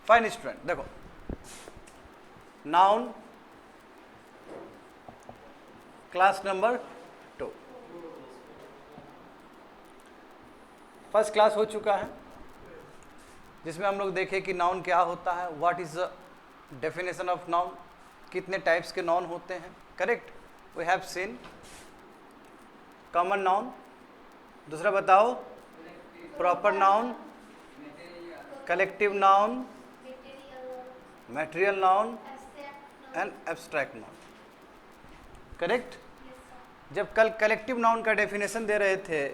Fine student, देखो noun class number 2, first class हो चुका है जिसमें हम लोग देखें कि नाउन क्या होता है, what is the definition of noun, कितने टाइप्स के नाउन होते हैं। Correct, we have seen common noun, दूसरा बताओ proper noun, collective noun, material noun and abstract noun. Correct, जब कल कलेक्टिव नाउन का डेफिनेशन दे रहे थे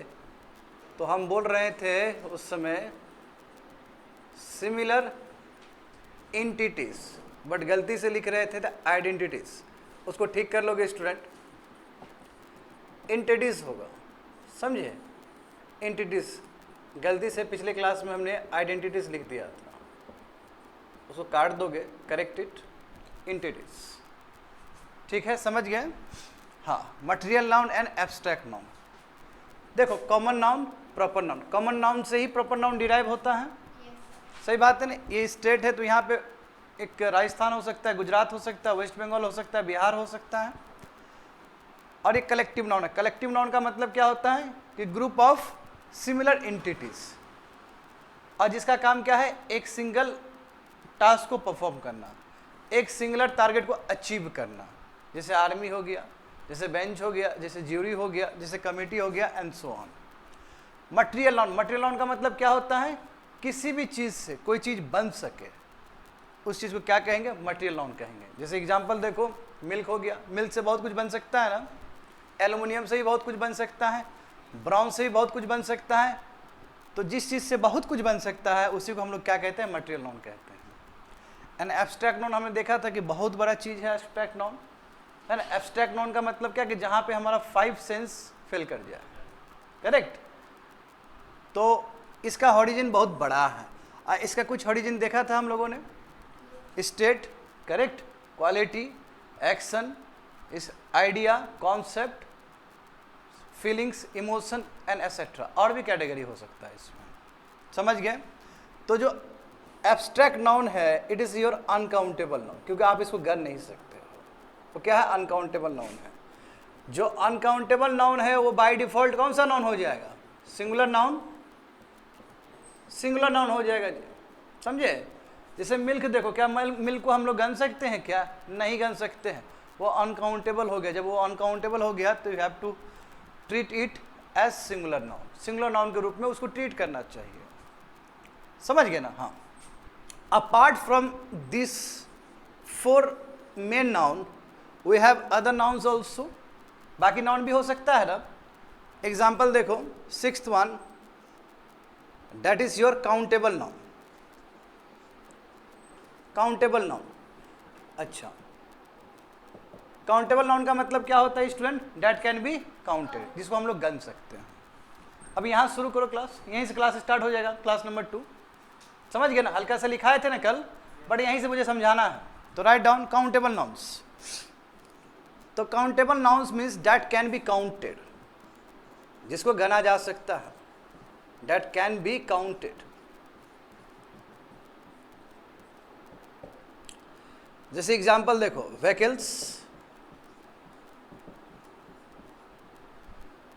तो हम बोल रहे थे उस समय सिमिलर एंटिटीज, बट गलती से लिख रहे थे द आइडेंटिटीज। उसको ठीक कर लोगे स्टूडेंट, एंटिटीज होगा, समझे, एंटिटीज। गलती से पिछले क्लास में हमने आइडेंटिटीज लिख दिया था, उसको काट दोगे, करेक्ट इट, एंटिटीज। ठीक है, समझ गए। हाँ, material noun and abstract noun. देखो common noun, proper noun, common noun से ही प्रॉपर नाउन डिराइव होता है, सही बात है ना। ये स्टेट है तो यहाँ पे एक राजस्थान हो सकता है, गुजरात हो सकता है, वेस्ट बंगाल हो सकता है, बिहार हो सकता है। और ये कलेक्टिव नाउन है। कलेक्टिव नाउन का मतलब क्या होता है कि ग्रुप ऑफ सिमिलर एंटिटीज, और जिसका काम क्या है, एक सिंगल टास्क को परफॉर्म करना, एक सिंगुलर टारगेट को अचीव करना। जैसे आर्मी हो गया, जैसे बेंच हो गया, जैसे ज्यूरी हो गया, जैसे कमेटी हो गया, and so on. Material noun, material noun का मतलब क्या होता है, किसी भी चीज़ से कोई चीज़ बन सके उस चीज़ को क्या कहेंगे, मटेरियल नाउन कहेंगे। जैसे एग्जांपल देखो, मिल्क हो गया, मिल्क से बहुत कुछ बन सकता है ना, एल्युमिनियम से भी बहुत कुछ बन सकता है, ब्राउन से भी बहुत कुछ बन सकता है। तो जिस चीज़ से बहुत कुछ बन सकता है उसी को हम लोग क्या कहते हैं, मटेरियल नाउन कहते हैं। एंड एब्स्ट्रैक्ट नाउन हमने देखा था कि बहुत बड़ा चीज़ है एब्स्ट्रैक्ट नाउन, है ना। एब्स्ट्रैक्ट नाउन का मतलब क्या कि जहाँ पे हमारा 5 सेंस फेल कर जाए। करेक्ट, तो इसका ऑरिजिन बहुत बड़ा है। इसका कुछ ऑरिजिन देखा था हम लोगों ने, स्टेट, करेक्ट, क्वालिटी, एक्शन, इस idea, concept, feelings, emotion and etcetera, और भी कैटेगरी हो सकता है इसमें, समझ गए। तो जो एब्स्ट्रैक्ट नाउन है, it is your uncountable noun, क्योंकि आप इसको गन नहीं सकते हो। तो क्या है, अनकाउंटेबल नाउन है। जो अनकाउंटेबल नाउन है वो बाय डिफॉल्ट कौन सा नाउन हो जाएगा, सिंगुलर नाउन, सिंगुलर नाउन हो जाएगा जी, समझे। जैसे मिल्क देखो, क्या मिल्क को हम लोग गन सकते हैं, क्या नहीं गन सकते हैं, वो अनकाउंटेबल हो गया। जब वो अनकाउंटेबल हो गया तो you have to treat it as singular noun, singular noun के रूप में उसको ट्रीट करना चाहिए, समझ गए ना। हाँ, apart from this 4 main noun we have other nouns also, बाकी नाउन भी हो सकता है ना। एग्जाम्पल देखो, 6th one, that is your countable noun, countable noun. अच्छा, काउंटेबल नाउन का मतलब क्या होता है student, that can be counted, जिसको हम लोग गन सकते हैं। अब यहाँ शुरू करो क्लास, यहीं से क्लास स्टार्ट हो जाएगा, क्लास नंबर 2, समझ गए ना। हल्का सा लिखाए थे ना कल, बट यहीं से मुझे समझाना है, तो राइट डाउन काउंटेबल नाउन्स। तो countable nouns means that can be counted, जिसको गना जा सकता है, डेट कैन बी काउंटेड। जैसे एग्जाम्पल देखो, व्हीकल्स,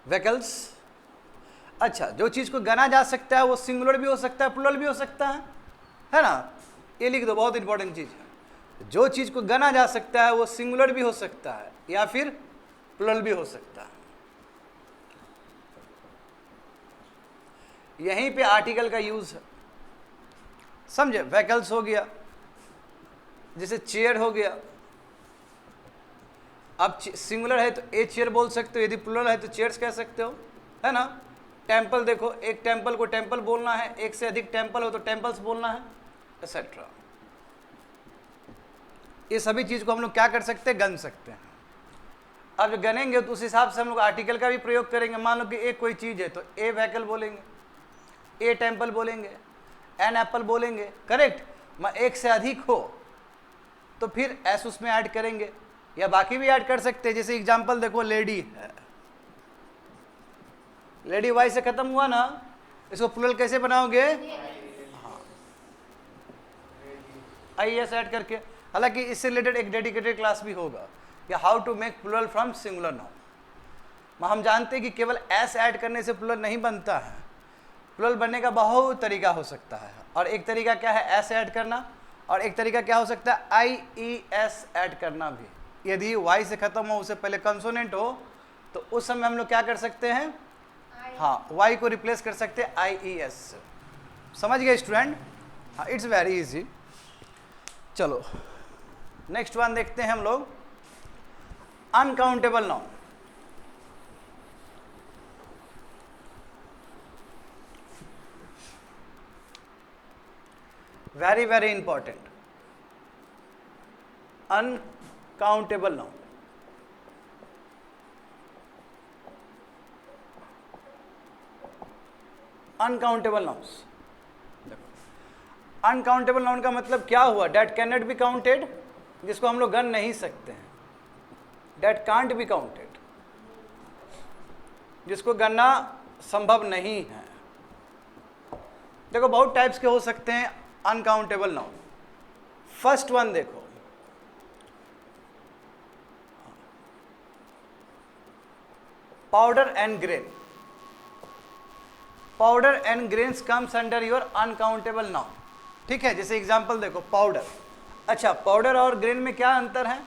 व्हीकल्स। अच्छा, जो चीज़ को गना जा सकता है वो सिंगुलर भी हो सकता है, प्लूरल भी हो सकता है ना। ये लिख दो, बहुत इंपॉर्टेंट चीज़ है। जो चीज़ को गना जा सकता है वो सिंगुलर भी हो सकता है या फिर प्लूरल भी हो सकता है। यहीं पे आर्टिकल का यूज है, समझे। व्हीकल्स हो गया, जैसे चेयर हो गया। अब सिंगुलर है तो ए चेयर बोल सकते हो, यदि प्लूरल है तो चेयर्स कह सकते हो, है ना। टेम्पल देखो, एक टेम्पल को टेम्पल बोलना है, एक से अधिक टेम्पल हो तो टेम्पल्स बोलना है, एक्सेट्रा। ये सभी चीज़ को हम लोग क्या कर सकते हैं, गन सकते हैं। अब जब गनेंगे तो उस हिसाब से हम लोग आर्टिकल का भी प्रयोग करेंगे। मान लो कि एक कोई चीज़ है तो ए व्हीकल बोलेंगे, ए टेम्पल बोलेंगे, एन एप्पल बोलेंगे, करेक्ट। एक से अधिक हो तो फिर एस उसमें ऐड करेंगे, या बाकी भी ऐड कर सकते हैं। जैसे एग्जांपल देखो, लेडी है, लेडी वाई से खत्म हुआ ना, इसको प्लूरल कैसे बनाओगे, हाँ, IES ऐड करके। हालांकि इससे रिलेटेड एक डेडिकेटेड क्लास भी होगा, या how to make plural from singular noun. हम जानते हैं कि केवल एस ऐड करने से प्लूरल नहीं बनता है, प्लूरल बनने का बहुत तरीका हो सकता है। और एक तरीका क्या है, एस ऐड करना, और एक तरीका क्या हो सकता है, IES ऐड करना भी। यदि Y से खत्म हो, उससे पहले कंसोनेंट हो, तो उस समय हम लोग क्या कर सकते हैं, हाँ, Y को रिप्लेस कर सकते हैं IES से। समझ गए स्टूडेंट? हाँ, इट्स वेरी इजी। चलो नेक्स्ट वन देखते हैं हम लोग, uncountable noun. Very very important, uncountable noun. Uncountable nouns, uncountable noun का मतलब क्या हुआ, date can not be counted, जिसको हम लोग गन नहीं सकते हैं, डेट कांट बी काउंटेड, जिसको गणना संभव नहीं है। देखो बहुत टाइप्स के हो सकते हैं अनकाउंटेबल नाउन। फर्स्ट वन देखो, powder and grain. Powder and grains comes under your uncountable noun. ठीक है, जैसे एग्जांपल देखो, पाउडर। अच्छा, पाउडर और ग्रेन में क्या अंतर है?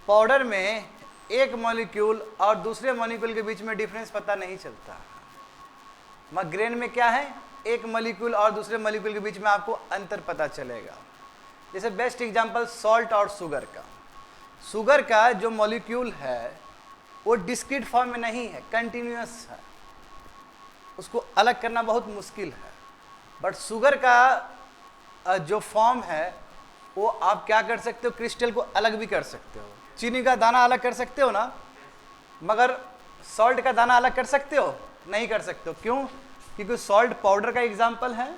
पाउडर में एक मॉलिक्यूल और दूसरे मॉलिक्यूल के बीच में डिफरेंस पता नहीं चलता, मगर ग्रेन में क्या है, एक मॉलिक्यूल और दूसरे मॉलिक्यूल के बीच में आपको अंतर पता चलेगा। जैसे बेस्ट एग्जांपल सॉल्ट और शुगर का। शुगर का जो मॉलिक्यूल है वो डिस्क्रीट फॉर्म में नहीं है, कंटिन्यूअस है, उसको अलग करना बहुत मुश्किल है। बट शुगर का जो फॉर्म है वो आप क्या कर सकते हो, क्रिस्टल को अलग भी कर सकते हो। चीनी का दाना अलग कर सकते हो ना, मगर सॉल्ट का दाना अलग कर सकते हो? नहीं कर सकते हो। क्यों? क्योंकि सॉल्ट पाउडर का एग्जाम्पल है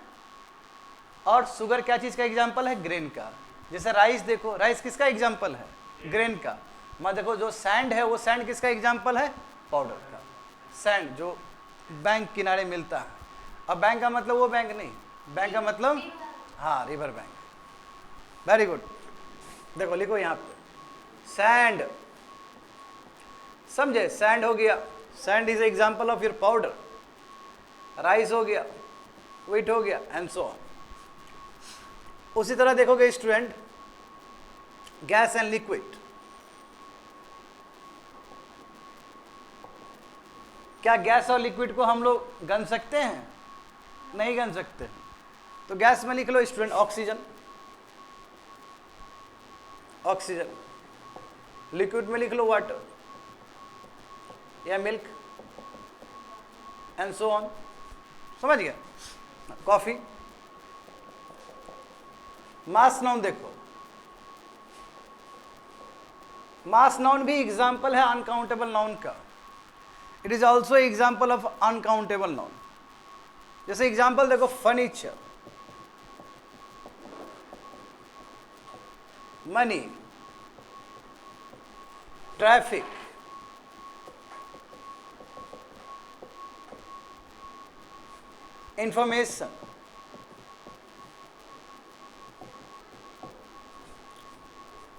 और शुगर क्या चीज़ का एग्जाम्पल है, ग्रेन का। जैसे राइस देखो, राइस किसका एग्जाम्पल है, ग्रेन का। मैं देखो जो सैंड है वो सैंड किसका एग्जाम्पल है, पाउडर का। सैंड जो बैंक किनारे मिलता है। अब बैंक का मतलब वो बैंक नहीं, बैंक का मतलब हाँ रिवर बैंक। वेरी गुड, देखो लिखो यहाँ पे सैंड, समझे? सैंड हो गया, sand is example of your powder. Rice हो गया, व्हीट हो गया, एंड सो ऑन। उसी तरह देखोगे स्टूडेंट, गैस एंड लिक्विड। क्या गैस और लिक्विड को हम लोग गन सकते हैं? नहीं गन सकते। तो गैस में लिख लो स्टूडेंट ऑक्सीजन, ऑक्सीजन। लिक्विड में लिख लो वाटर या मिल्क, एंड सो ऑन। समझ गया? कॉफी। मास नाउन देखो, मास नाउन भी एग्जाम्पल है अनकाउंटेबल नाउन का। It is also example of uncountable noun. जैसे एग्जाम्पल देखो, फर्नीचर, मनी, ट्रैफिक, इंफॉर्मेशन,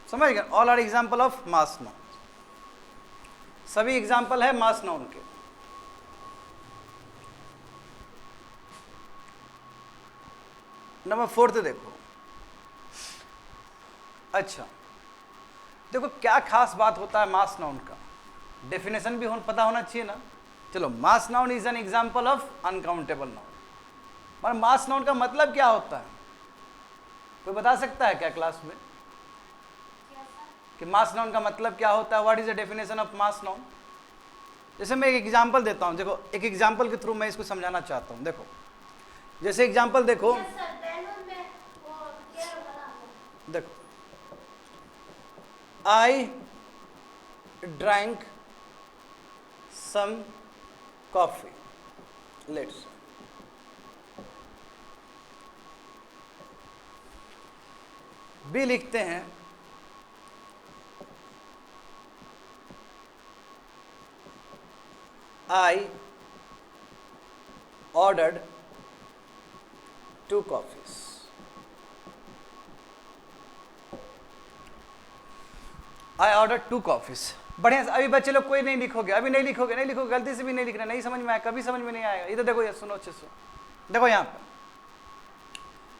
समझ गए? All are example of mass noun. सभी एग्जाम्पल है मास नाउन के। नंबर 4 देखो। अच्छा देखो क्या खास बात होता है मास नाउन का, डेफिनेशन भी पता होना चाहिए ना। चलो, mass noun is an example of uncountable noun. पर मास नाउन का मतलब क्या होता है, कोई बता सकता है क्या क्लास में कि मास नाउन का मतलब क्या होता है? What is the definition of mass noun? जैसे मैं एक एग्जांपल देता हूं, देखो एक एग्जांपल के थ्रू मैं इसको समझाना चाहता हूं। देखो जैसे एग्जांपल देखो, देखो I drank some coffee, let's भी लिखते हैं, I ordered 2 coffees। I order 2 coffees. बढ़िया से, अभी बच्चे लोग कोई नहीं लिखोगे, अभी नहीं लिखोगे, नहीं लिखोगे, गलती से भी नहीं लिखना, नहीं समझ में आया, कभी समझ में नहीं आएगा। इधर देखो, ये सुनो अच्छे से, देखो यहाँ पर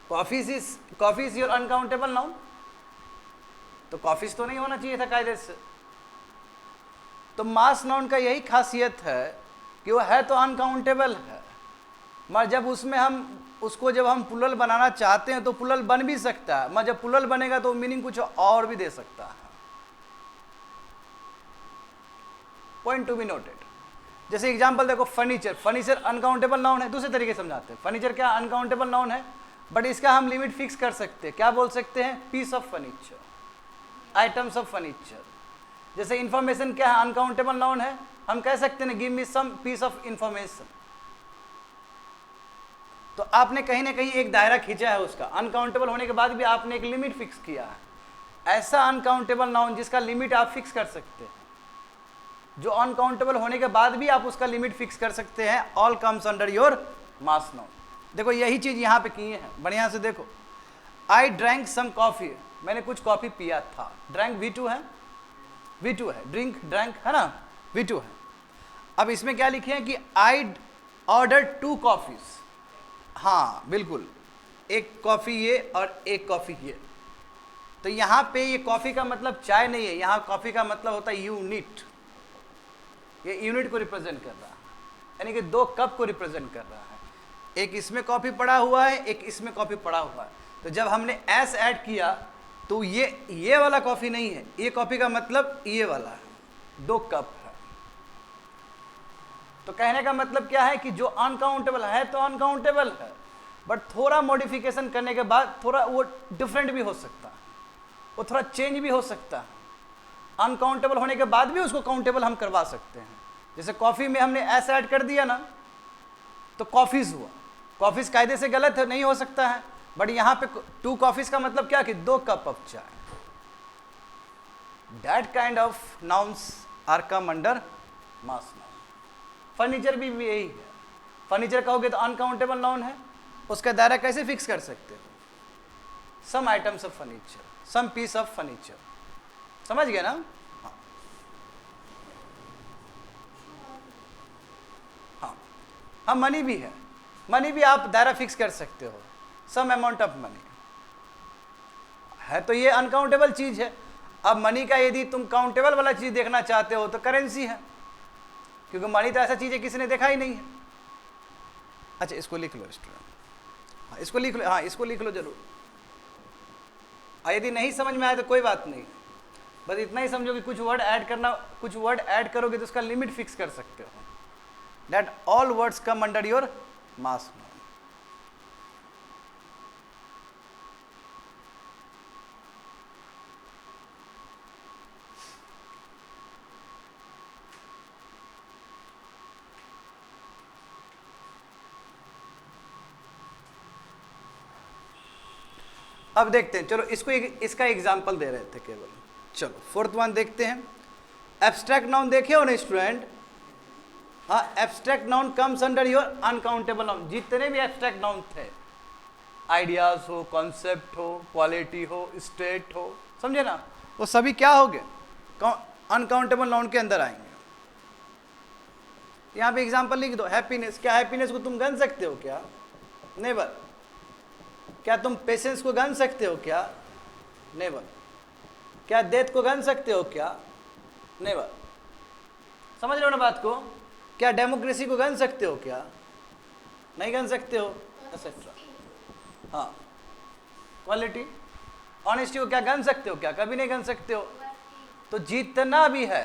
coffee is your uncountable noun, तो कॉफीज तो नहीं होना चाहिए था कायदे से। तो मास नाउन का यही खासियत है कि वो है तो अनकाउंटेबल है, मगर जब उसमें जब हम प्लुरल बनाना चाहते हैं तो प्लुरल बन भी सकता है, मगर जब प्लुरल बनेगा तो मीनिंग कुछ और भी दे सकता है। Point to be noted. जैसे एग्जांपल देखो, फर्नीचर, फर्नीचर अनकाउंटेबल नाउन है। दूसरे तरीके से समझाते हैं, फर्नीचर क्या अनकाउंटेबल नाउन है, बट इसका हम लिमिट फिक्स कर सकते हैं। क्या बोल सकते हैं? Piece of furniture, items of furniture. जैसे इंफॉर्मेशन क्या है, अनकाउंटेबल नाउन है, हम कह सकते हैं give me some piece of information. तो आपने कहीं ना कहीं एक दायरा खींचा है उसका, अनकाउंटेबल होने के बाद भी आपने एक लिमिट फिक्स किया है। ऐसा अनकाउंटेबल नाउन जिसका लिमिट आप फिक्स कर सकते हैं, जो अनकाउंटेबल होने के बाद भी आप उसका लिमिट फिक्स कर सकते हैं, all comes under your mass noun. देखो यही चीज यहाँ पे किए हैं, बढ़िया से देखो। आई ड्रैंक सम कॉफी, मैंने कुछ कॉफी पिया था। ड्रैंक V2 है, V2 है, ड्रिंक ड्रैंक है ना, V2 है। अब इसमें क्या लिखे हैं कि आई ऑर्डर 2 कॉफीज। हाँ बिल्कुल, एक कॉफी ये और एक कॉफी ये। तो यहाँ पे ये कॉफी का मतलब चाय नहीं है, यहाँ कॉफी का मतलब होता है यूनिट। ये यूनिट को रिप्रेजेंट कर रहा है, यानी कि 2 कप को रिप्रेजेंट कर रहा है। एक इसमें कॉफी पड़ा हुआ है, एक इसमें कॉफी पड़ा हुआ है। तो जब हमने एस ऐड किया तो ये वाला कॉफी नहीं है, ये कॉफी का मतलब ये वाला है, 2 कप है। तो कहने का मतलब क्या है कि जो अनकाउंटेबल है तो अनकाउंटेबल है, बट थोड़ा मॉडिफिकेशन करने के बाद थोड़ा वो डिफरेंट भी हो सकता है, वो थोड़ा चेंज भी हो सकता है। अनकाउंटेबल होने के बाद भी उसको काउंटेबल हम करवा सकते हैं। जैसे कॉफी में हमने एस ऐड कर दिया ना, तो कॉफीज हुआ। कॉफीज कायदे से गलत है, नहीं हो सकता है, बट यहाँ पे 2 कॉफीज का मतलब क्या कि 2 cup of chai. That kind of nouns are come under mass noun. Furniture भी यही है। फर्नीचर कहोगे तो अनकाउंटेबल नाउन है, उसका दायरा कैसे फिक्स कर सकते हो? Some items of furniture, some piece of furniture. समझ गए ना? हाँ, मनी भी है, मनी भी आप दायरा फिक्स कर सकते हो, सम अमाउंट ऑफ मनी है। तो ये अनकाउंटेबल चीज है। अब मनी का यदि तुम काउंटेबल वाला चीज देखना चाहते हो तो करेंसी है, क्योंकि मनी तो ऐसा चीज है किसी ने देखा ही नहीं है। अच्छा इसको लिख लो स्टूडेंट, हाँ इसको लिख लो, हाँ इसको लिख लो जरूर। यदि नहीं समझ में आए तो कोई बात नहीं, बस इतना ही समझो कि कुछ वर्ड ऐड करोगे तो उसका लिमिट फिक्स कर सकते हो। That all words come under your mass noun. अब देखते हैं, चलो इसका एग्जाम्पल दे रहे थे केवल। चलो 4th वन देखते हैं। एब्स्ट्रैक्ट नाउन देखे हो ना स्टूडेंट? हाँ, abstract noun comes under your uncountable noun. जितने भी एब्स्ट्रैक्ट नाउन थे, आइडियाज हो, कॉन्सेप्ट हो, क्वालिटी हो, स्टेट हो, समझे ना, वो सभी क्या हो गए? अनकाउंटेबल नाउन के अंदर आएंगे। यहाँ पे एग्जांपल लिख दो। हैप्पीनेस, क्या हैप्पीनेस को तुम गन सकते हो क्या? नेवर। क्या तुम पेशेंस को गन सकते हो क्या? नेवर। क्या डेथ को गन सकते हो क्या? नेवर। समझ रहे हो ना बात को? क्या डेमोक्रेसी को गन सकते हो क्या? नहीं गन सकते हो, एक्सेट्रा। हाँ, क्वालिटी, ऑनेस्टी को क्या गन सकते हो क्या? कभी नहीं गन सकते हो। तो जितना भी है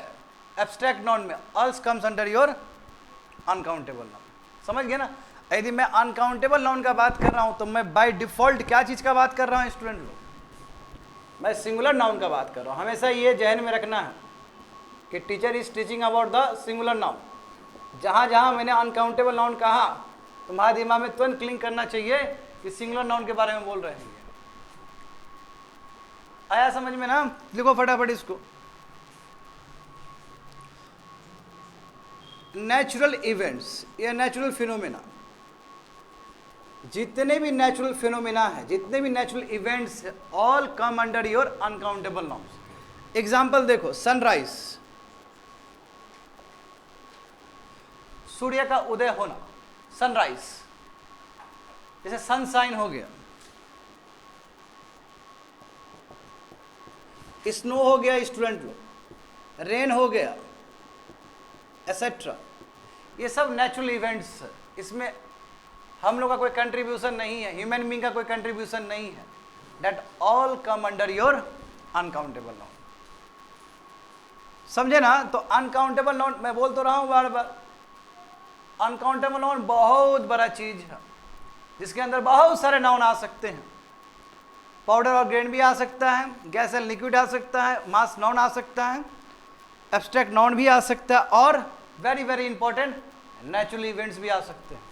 एब्स्ट्रैक्ट नाउन में, also comes under your uncountable noun. समझ गए ना? यदि मैं अनकाउंटेबल नाउन का बात कर रहा हूं तो मैं बाय डिफॉल्ट क्या चीज का बात कर रहा हूं स्टूडेंट लोग? मैं सिंगुलर नाउन का बात कर रहा हूं। हमेशा ये जहन में रखना है कि teacher is teaching about the singular noun. जहां जहां मैंने अनकाउंटेबल नाउन कहा, तुम्हारे दिमाग में तुरंत क्लिक करना चाहिए कि सिंगुलर नाउन के बारे में बोल रहे हैं। आया समझ में ना? लिखो फटाफट इसको। नेचुरल इवेंट्स या नेचुरल फिनोमेना, जितने भी नेचुरल फिनोमेना है, जितने भी natural events, all come under your uncountable nouns. Example देखो, सनराइज, सूर्य का उदय होना, सनराइज। जैसे सनशाइन हो गया, स्नो हो गया स्टूडेंट लोग, रेन हो गया, एसेट्रा। ये सब नेचुरल इवेंट्स है, इसमें हम लोग का कोई कंट्रीब्यूशन नहीं है, ह्यूमन बीइंग का कोई कंट्रीब्यूशन नहीं है। That all come under your uncountable noun. समझे ना? तो अनकाउंटेबल नाउन, मैं बोल तो रहा हूं बार बार, अनकाउंटेबल नाउन बहुत बड़ा चीज है, जिसके अंदर बहुत सारे नाउन आ सकते हैं। पाउडर और ग्रेन भी आ सकता है, गैस एंड लिक्विड आ सकता है, मास नाउन आ सकता है, एब्स्ट्रैक्ट नाउन भी आ सकता है, और very very important natural events भी आ सकते हैं।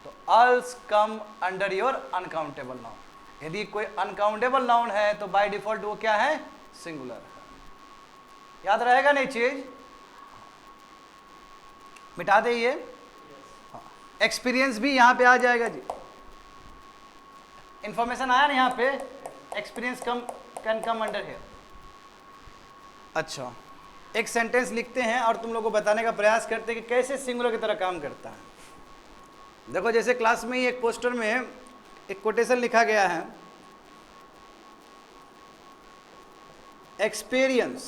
तो also come under your uncountable noun. यदि कोई अनकाउंटेबल नाउन है तो बाय डिफॉल्ट वो क्या है? सिंगुलर है। याद रहेगा नहीं चीज? मिटा दे ये। एक्सपीरियंस भी यहां पे आ जाएगा जी। इंफॉर्मेशन आया ना यहाँ पे, experience come can come under here. अच्छा, एक सेंटेंस लिखते हैं और तुम लोगों को बताने का प्रयास करते हैं कि कैसे सिंगुलर की तरह काम करता है। देखो, जैसे क्लास में ही एक पोस्टर में एक कोटेशन लिखा गया है, एक्सपीरियंस।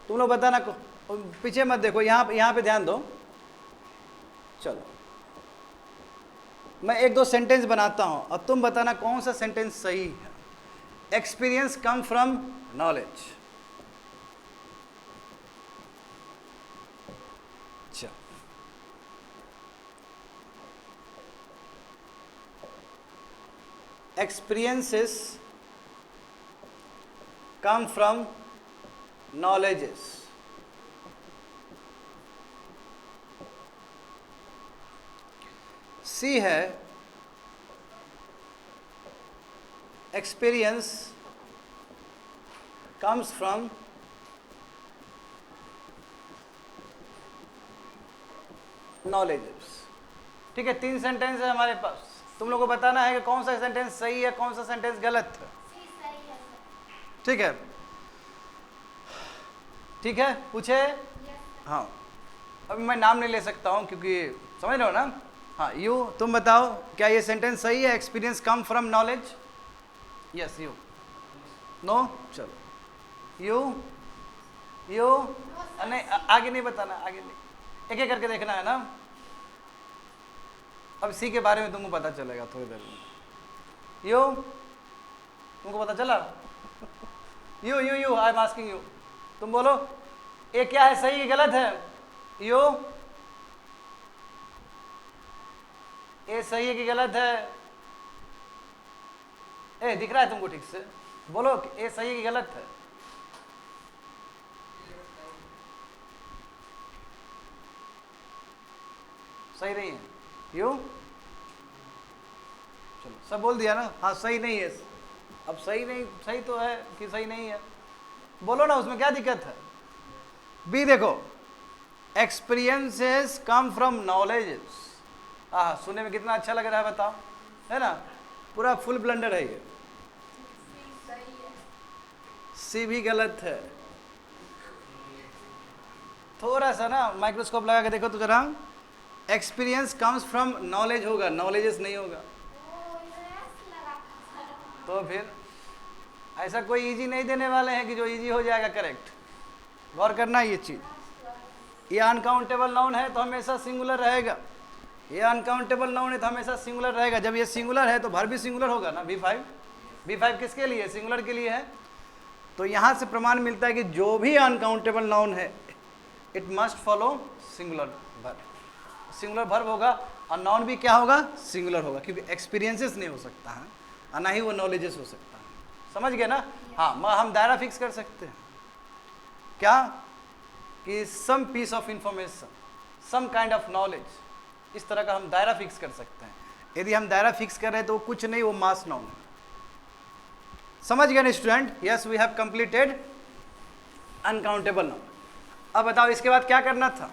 तुम लोग बताना, पीछे मत देखो, यहाँ पे ध्यान दो। चलो, मैं एक दो सेंटेंस बनाता हूं और तुम बताना कौन सा सेंटेंस सही है। Experience come from knowledge. experiences come from knowledges। सी है experience comes from knowledges। ठीक है, 3 सेंटेंस है हमारे पास। तुम लोगों को बताना है कि कौन सा सेंटेंस सही है, कौन सा सेंटेंस गलत है। ठीक है, ठीक है, पूछे? हाँ, अभी मैं नाम नहीं ले सकता हूँ क्योंकि समझ रहे हो ना। हाँ, यू, तुम बताओ क्या ये सेंटेंस सही है? Experience come from knowledge. Yes, you, no, चलो, यू नहीं, आगे नहीं बताना, आगे नहीं, एक एक करके देखना है ना। अब सी के बारे में तुमको पता चलेगा थोड़ी देर में। यू, तुमको पता चला? You I am asking you, तुम बोलो ये क्या है, सही है गलत है? यू, ये सही है कि गलत है? ए, दिख रहा है तुमको ठीक से? बोलो ये सही है कि गलत है? सही नहीं है? यू, चलो, सब बोल दिया ना? हाँ, सही नहीं है। अब सही नहीं, सही तो है कि सही नहीं है? बोलो ना, उसमें क्या दिक्कत है? बी देखो, एक्सपीरियंसेस कम फ्रॉम नॉलेजेस। हाँ, सुनने में कितना अच्छा लग रहा है, बताओ, है ना? पूरा फुल ब्लंडर है ये। सी भी गलत है। थोड़ा सा ना माइक्रोस्कोप लगा के देखो तो जरा। एक्सपीरियंस कम्स फ्रॉम नॉलेज होगा, नॉलेजेस नहीं होगा। तो फिर ऐसा कोई इजी नहीं देने वाले हैं कि जो इजी हो जाएगा करेक्ट। गौर करना ये चीज। ये अनकाउंटेबल नाउन है तो हमेशा सिंगुलर रहेगा। ये अनकाउंटेबल नाउन है तो हमेशा सिंगुलर रहेगा। जब ये सिंगुलर है तो वर्ब भी सिंगुलर होगा ना। V5 किसके लिए? सिंगुलर के लिए है। तो यहाँ से प्रमाण मिलता है कि जो भी अनकाउंटेबल नाउन है it must follow singular verb. Singular verb होगा और नाउन भी क्या होगा? सिंगुलर होगा, क्योंकि एक्सपीरियंसेस नहीं हो सकता है और ना ही वो नॉलेजेस हो सकता है। समझ गए ना? हाँ, हम दायरा फिक्स कर सकते हैं क्या कि some piece of information, some kind of knowledge, इस तरह का हम दायरा फिक्स कर सकते हैं। यदि हम दायरा फिक्स कर रहे हैं तो कुछ नहीं, वो मास नाउन है। समझ गए ना student? Yes, we have completed uncountable noun. अब बताओ इसके बाद क्या करना था,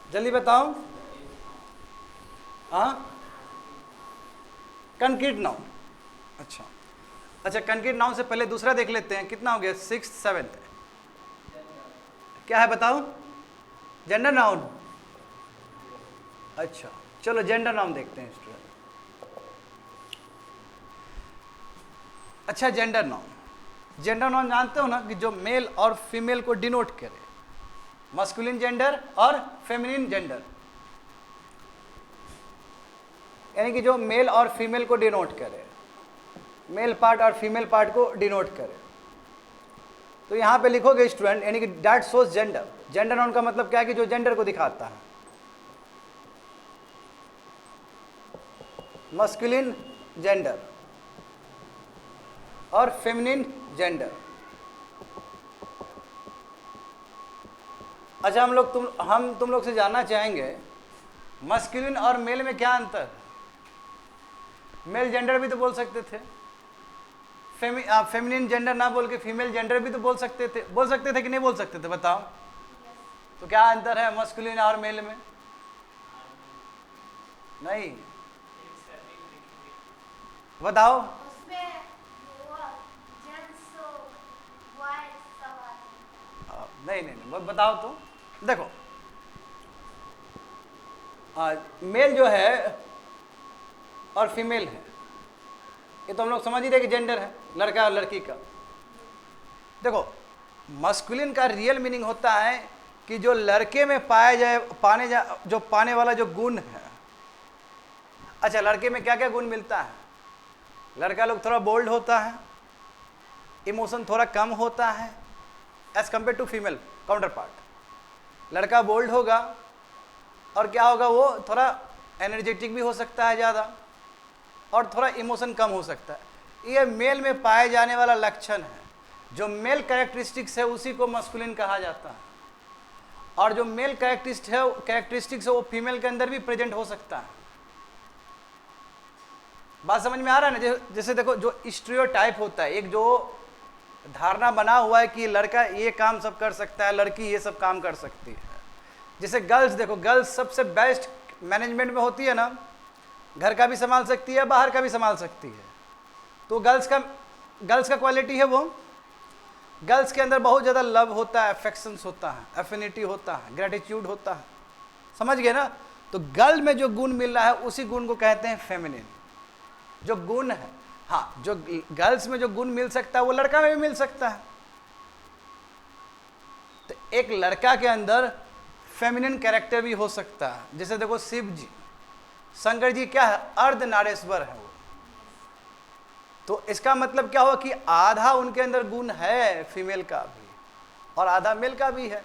जल्दी बताओ। हाँ, कंक्रीट नाउन। अच्छा, अच्छा, कंक्रीट नाउन से पहले दूसरा देख लेते हैं, कितना हो गया, 6th 7th, क्या है बताओ, जेंडर नाउन। अच्छा चलो जेंडर नाउन देखते हैं स्टूडेंट। अच्छा जेंडर नाउन जानते हो ना कि जो मेल और फीमेल को डिनोट करे, मस्कुलिन जेंडर और फेमिनिन जेंडर, यानी कि जो मेल और फीमेल को डिनोट करे, मेल पार्ट और फीमेल पार्ट को डिनोट करे। तो यहाँ पे लिखोगे स्टूडेंट, यानी कि that shows gender. Gender noun का मतलब क्या है कि जो जेंडर को दिखाता है, मस्कुलिन जेंडर और फेमिनिन जेंडर। अच्छा हम तुम लोग से जानना चाहेंगे मस्कुलिन और मेल में क्या अंतर है। मेल जेंडर भी तो बोल सकते थे, फेमिनिन जेंडर ना बोल के फीमेल जेंडर भी तो बोल सकते थे कि नहीं बोल सकते थे, बताओ। तो क्या अंतर है मस्कुलिन और मेल में? नहीं, बताओ। नहीं बताओ तो। देखो मेल जो है और फीमेल है, ये तो हम लोग समझ ही रहे कि जेंडर है, लड़का और लड़की का। देखो मस्कुलिन का रियल मीनिंग होता है कि जो लड़के में पाने वाला जो गुण है। अच्छा, लड़के में क्या क्या गुण मिलता है? लड़का लोग थोड़ा बोल्ड होता है, इमोशन थोड़ा कम होता है as compare to female counterpart. लड़का बोल्ड होगा और क्या होगा, वो थोड़ा एनर्जेटिक भी हो सकता है ज़्यादा, और थोड़ा इमोशन कम हो सकता है। ये मेल में पाए जाने वाला लक्षण है। जो मेल कैरेक्टरिस्टिक्स है उसी को मस्कुलिन कहा जाता है, और जो मेल कैरेक्टरिस्टिक्स है वो फीमेल के अंदर भी प्रेजेंट हो सकता है। बात समझ में आ रहा है ना? जैसे देखो, जो स्टीरियोटाइप होता है, एक जो धारणा बना हुआ है कि लड़का ये काम सब कर सकता है, लड़की ये सब काम कर सकती है। जैसे गर्ल्स, देखो गर्ल्स सबसे बेस्ट मैनेजमेंट में होती है ना, घर का भी संभाल सकती है, बाहर का भी संभाल सकती है। तो गर्ल्स का क्वालिटी है, वो गर्ल्स के अंदर बहुत ज़्यादा लव होता है, अफेक्शंस होता है, एफिनिटी होता है, ग्रेटिट्यूड होता है। समझ गए ना? तो गर्ल में जो गुण मिल रहा है उसी गुण को कहते हैं फेमिनिन। जो गुण है, हाँ, जो गर्ल्स में जो गुण मिल सकता है वो लड़का में भी मिल सकता है। तो एक लड़का के अंदर फेमिनिन कैरेक्टर भी हो सकता है। जैसे देखो शिव जी, शंकर जी क्या है, अर्धनारेश्वर है वो। तो इसका मतलब क्या हुआ कि आधा उनके अंदर गुण है फीमेल का भी और आधा मेल का भी है।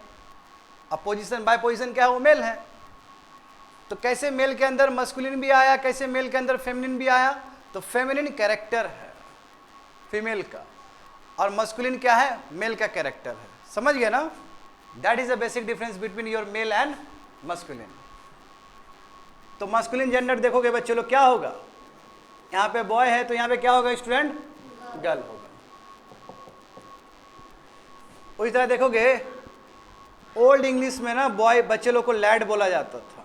अब पोजीशन बाय पोजीशन क्या है, वो मेल है। तो कैसे मेल के अंदर मस्कुलिन भी आया, कैसे मेल के अंदर फेमिनिन भी आया? तो फेमिनिन कैरेक्टर है फीमेल का और मस्कुलिन क्या है, मेल का कैरेक्टर है। समझ गए ना? That is the basic difference between your male and masculine. तो मस्कुलिन जेंडर देखोगे बच्चे लोग, क्या होगा? यहाँ पे बॉय है तो यहाँ पे क्या होगा स्टूडेंट? गर्ल होगा। उसी तरह देखोगे ओल्ड इंग्लिश में ना बॉय बच्चे लोग को लैड बोला जाता था,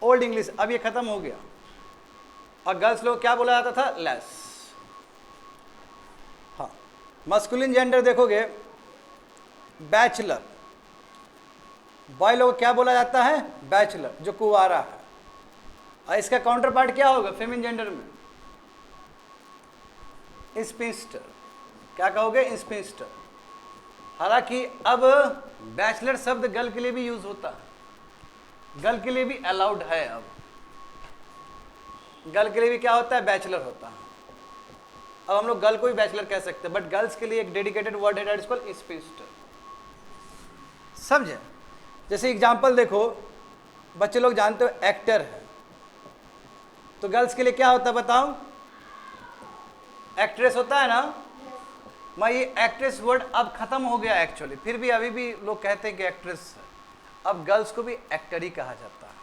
ओल्ड इंग्लिश। अब ये खत्म हो गया, और गर्ल्स लोग क्या बोला जाता था? लेस। हाँ, मस्कुलिन जेंडर देखोगे बैचलर, बॉय लोग क्या बोला जाता है? बैचलर, जो कुंवारा है। और इसका काउंटर पार्ट क्या होगा फेमिनिन जेंडर में? स्पिंस्टर। क्या कहोगे? स्पिंस्टर। हालांकि अब बैचलर शब्द गर्ल के लिए भी यूज होता है, गर्ल के लिए भी अलाउड है। अब गर्ल के लिए भी क्या होता है? बैचलर होता है। अब हम लोग गर्ल को भी बैचलर कह सकते हैं, बट गर्ल्स के लिए एक डेडिकेटेड वर्ड है, दैट इज कॉल्ड स्पिंस्टर। समझे? जैसे एग्जांपल देखो, बच्चे लोग जानते हो एक्टर है, तो गर्ल्स के लिए क्या होता है बताओ? एक्ट्रेस होता है ना। मैं ये एक्ट्रेस वर्ड अब खत्म हो गया एक्चुअली, फिर भी अभी भी लोग कहते हैं कि एक्ट्रेस है। अब गर्ल्स को भी एक्टर ही कहा जाता है।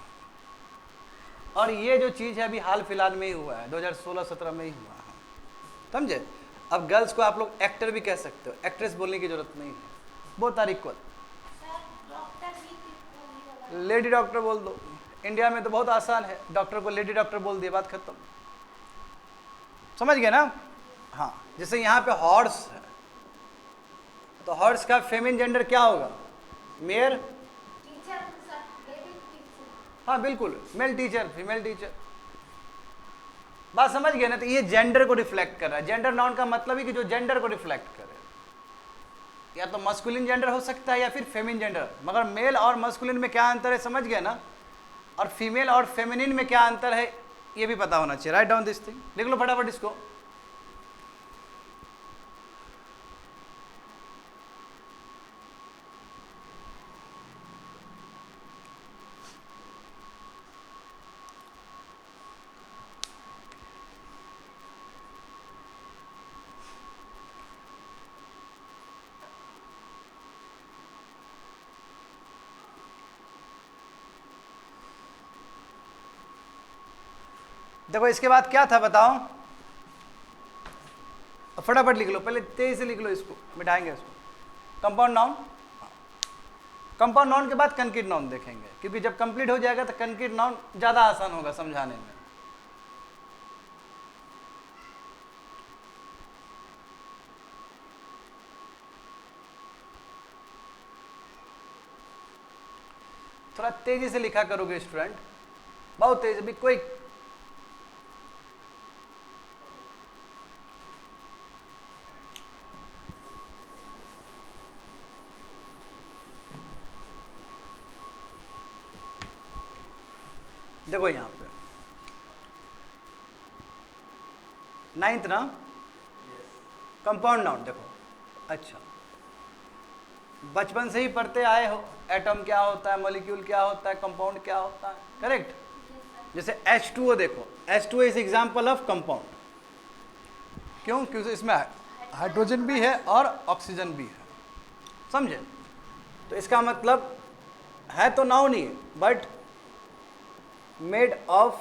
और ये जो चीज़ है अभी हाल फिलहाल में ही हुआ है, 2016-17 में ही हुआ है। समझे? अब गर्ल्स को आप लोग एक्टर भी कह सकते हो, एक्ट्रेस बोलने की जरूरत नहीं है। बहुत तारीख को लेडी डॉक्टर बोल दो। इंडिया में तो बहुत आसान है, डॉक्टर को लेडी डॉक्टर बोल दिया, बात खत्म। समझ गए ना? हाँ, जैसे यहाँ पे हॉर्स है, तो हॉर्स का फेमिन जेंडर क्या होगा? मेयर। हाँ बिल्कुल, मेल टीचर, फीमेल टीचर। बात समझ गए ना? तो ये जेंडर को रिफ्लेक्ट कर रहा है। जेंडर नाउन का मतलब है कि जो जेंडर को रिफ्लेक्ट करे, या तो मस्कुलिन जेंडर हो सकता है या फिर फेमिन जेंडर। मगर मेल और मस्कुलिन में क्या अंतर है, समझ गए ना? और फीमेल और फेमिनिन में क्या अंतर है, ये भी पता होना चाहिए। राइट डाउन दिस थिंग, लिख लो फटाफट इसको। देखो इसके बाद क्या था बताओ, फटाफट लिख लो, पहले तेजी से लिख लो, इसको मिटाएंगे इसको। कंपाउंड नाउन, कंपाउंड नाउन के बाद कंक्रीट नाउन देखेंगे, क्योंकि जब कंप्लीट हो जाएगा तो कंक्रीट नाउन ज़्यादा आसान होगा समझाने में। थोड़ा तेजी से लिखा करोगे स्टूडेंट, बहुत तेज, अभी कोई देखो यहाँ पे 9th ना, कंपाउंड नाउन देखो। अच्छा, बचपन से ही पढ़ते आए हो, एटम क्या होता है, मॉलिक्यूल क्या होता है, कंपाउंड क्या होता है, करेक्ट? जैसे H2O देखो, H2O is example of compound. क्यों? क्योंकि इसमें हाइड्रोजन भी है और ऑक्सीजन भी है, समझे? तो इसका मतलब है तो noun he, but made of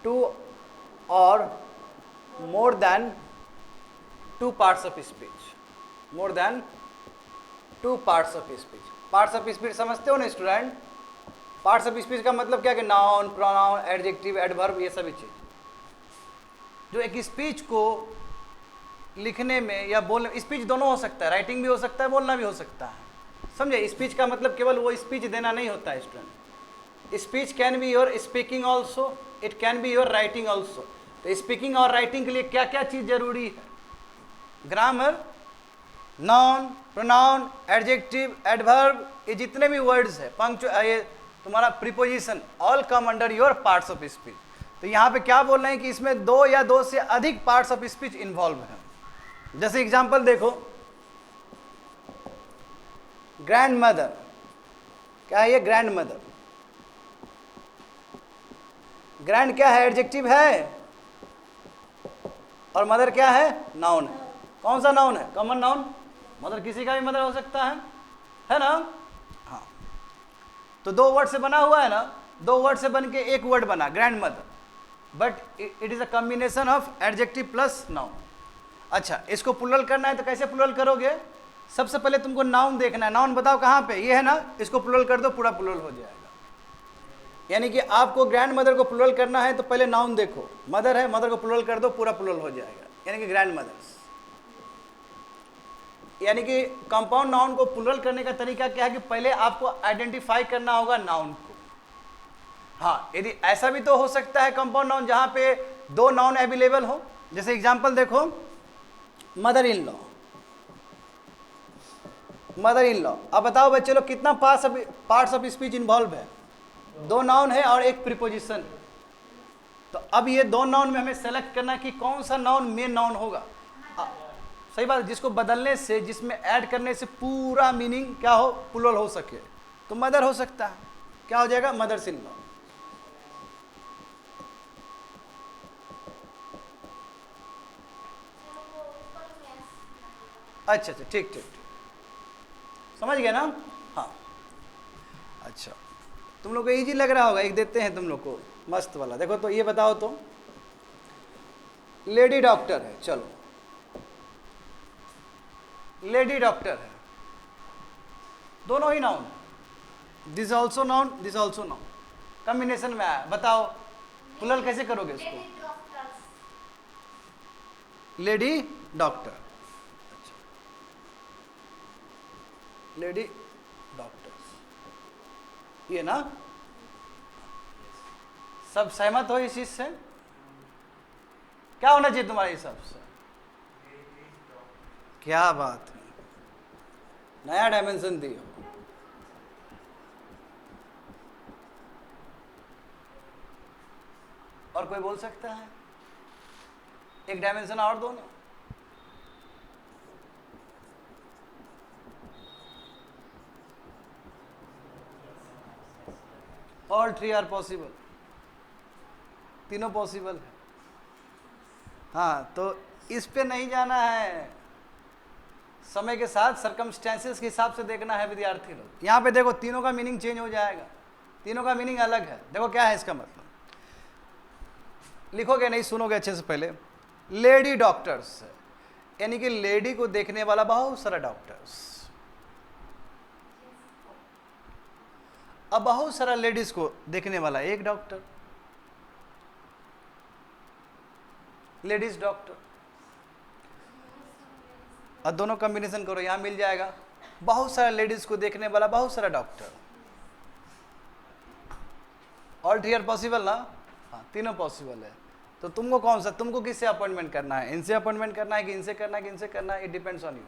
2 और more than 2 parts of speech, more than 2 parts of speech। Parts of speech समझते हो ना स्टूडेंट? पार्ट्स ऑफ स्पीच का मतलब क्या कि नाउन, प्रोनाउन, एडजेक्टिव, एडवर्ब, ये सभी चीज जो एक स्पीच को लिखने में या बोलने, स्पीच दोनों हो सकता है, राइटिंग भी हो सकता है, बोलना भी हो सकता है, समझे? स्पीच का मतलब केवल वो स्पीच देना नहीं होता है student. Speech can be your speaking also, it can be your writing also. तो स्पीकिंग और राइटिंग के लिए क्या क्या चीज़ जरूरी है? Grammar, noun, pronoun, adjective, adverb, ये जितने भी वर्ड्स है, ये तुम्हारा preposition, all come under your parts of speech. तो यहाँ पे क्या बोल रहे हैं कि इसमें 2 या 2 से अधिक पार्ट्स ऑफ स्पीच इन्वॉल्व हैं। जैसे एग्जांपल देखो, ग्रैंड मदर, क्या है ये? Grand mother. ग्रैंड क्या है? एडजेक्टिव है, और मदर क्या है? नाउन है। कौन सा नाउन है? Common noun. मदर किसी का भी मदर हो सकता है ना? हाँ, तो 2 वर्ड से बना हुआ है ना, 2 वर्ड से बन के एक वर्ड बना grand mother, but it is a combination of adjective plus noun. अच्छा, इसको प्लूरल करना है तो कैसे प्लूरल करोगे? सबसे पहले तुमको नाउन देखना है। नाउन बताओ कहाँ पे? ये है ना, इसको प्लूरल कर दो, पूरा प्लूरल हो जाएगा। यानी कि आपको ग्रैंड मदर को प्लूरल करना है तो पहले नाउन देखो, मदर है, मदर को प्लूरल कर दो, पूरा प्लूरल हो जाएगा, यानी कि ग्रैंड मदर्स। यानी कि कंपाउंड नाउन को प्लूरल करने का तरीका क्या है कि पहले आपको आइडेंटिफाई करना होगा नाउन को। हाँ, यदि ऐसा भी तो हो सकता है कंपाउंड नाउन जहां पे 2 नाउन अवेलेबल हो। जैसे एग्जांपल देखो, mother in law, mother in law. अब बताओ बच्चे लोग, कितना पार्ट्स ऑफ स्पीच इन्वॉल्व है? 2 नाउन है और एक प्रीपोजिशन। तो अब ये 2 नाउन में हमें सेलेक्ट करना है कि कौन सा नाउन मेन नाउन होगा। सही बात है, जिसको बदलने से, जिसमें ऐड करने से पूरा मीनिंग क्या हो, प्लूरल हो सके। तो मदर हो सकता है, क्या हो जाएगा? Mother's in law. अच्छा, ठीक ठीक, समझ गए ना? हाँ, अच्छा, तुम लोग को इजी लग रहा होगा। एक देते हैं तुम लोग को मस्त वाला। देखो तो ये बताओ तो, लेडी डॉक्टर है, चलो लेडी डॉक्टर है, दोनों ही noun, this also noun, this also noun, combination में आया। बताओ प्लूरल कैसे करोगे इसको? लेडी डॉक्टर, लेडी डॉक्टर्स, ये ना, सब सहमत हो इस चीज से? क्या होना चाहिए तुम्हारे हिसाब से? क्या बात है, नया डायमेंशन दियो। और कोई बोल सकता है? एक डायमेंशन और दो ना। ऑल थ्री आर पॉसिबल, तीनों पॉसिबल है। हाँ, तो इस पे नहीं जाना है, समय के साथ सर्कमस्टेंसेस के हिसाब से देखना है विद्यार्थी लोग। यहाँ पे देखो तीनों का मीनिंग चेंज हो जाएगा, तीनों का मीनिंग अलग है। देखो क्या है इसका मतलब, लिखोगे नहीं, सुनोगे अच्छे से पहले। लेडी डॉक्टर्स यानी कि लेडी को देखने वाला बहुत सारा डॉक्टर्स। अब बहुत सारा लेडीज को देखने वाला एक डॉक्टर, लेडीज डॉक्टर। और दोनों कॉम्बिनेशन करो, यहां मिल जाएगा बहुत सारा लेडीज को देखने वाला बहुत सारा doctor. All three are possible ना? हाँ, तीनों पॉसिबल है। तो तुमको कौन सा, तुमको किससे अपॉइंटमेंट करना है? इनसे अपॉइंटमेंट करना है कि इनसे करना है कि इनसे करना है? इट डिपेंड्स ऑन यू,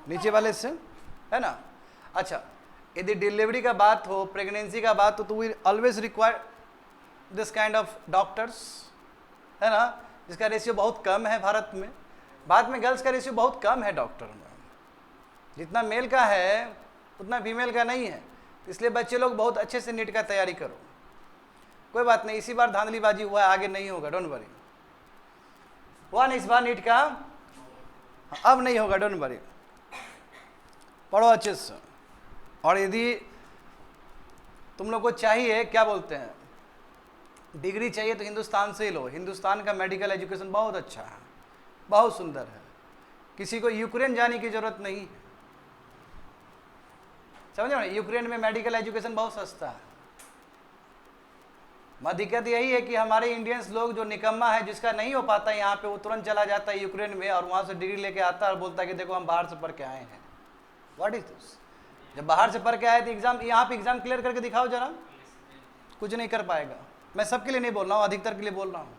नीचे वाले से, है ना? अच्छा, यदि डिलीवरी का बात हो, प्रेगनेंसी का बात हो, तो we always require this kind of doctors, है ना? जिसका रेशियो बहुत कम है भारत में। भारत में गर्ल्स का रेशियो बहुत कम है डॉक्टर में, जितना मेल का है उतना फीमेल का नहीं है। इसलिए बच्चे लोग बहुत अच्छे से नीट का तैयारी करो। कोई बात नहीं, इसी बार धांधलीबाजी हुआ है, आगे नहीं होगा, डोंट वरी। हुआ नहीं इस बार नीट का, अब नहीं होगा, डोंट वरी। पढ़ो अच्छे से। और यदि तुम लोग को चाहिए, क्या बोलते हैं, डिग्री चाहिए, तो हिंदुस्तान से ही लो। हिंदुस्तान का मेडिकल एजुकेशन बहुत अच्छा है, बहुत सुंदर है। किसी को यूक्रेन जाने की जरूरत नहीं है, समझो ना? यूक्रेन में मेडिकल एजुकेशन बहुत सस्ता है। दिक्कत यही है कि हमारे इंडियंस लोग, जो निकम्मा है, जिसका नहीं हो पाता यहाँ पे, वो तुरंत चला जाता है यूक्रेन में और वहाँ से डिग्री लेके आता है और बोलता है कि देखो हम बाहर से पढ़ के आए हैं। What is this? जब बाहर से पढ़ के आए तो एग्जाम, यहाँ पे एग्जाम क्लियर करके दिखाओ जरा, कुछ नहीं कर पाएगा। मैं सबके लिए नहीं बोल रहा हूँ, अधिकतर के लिए बोल रहा हूँ।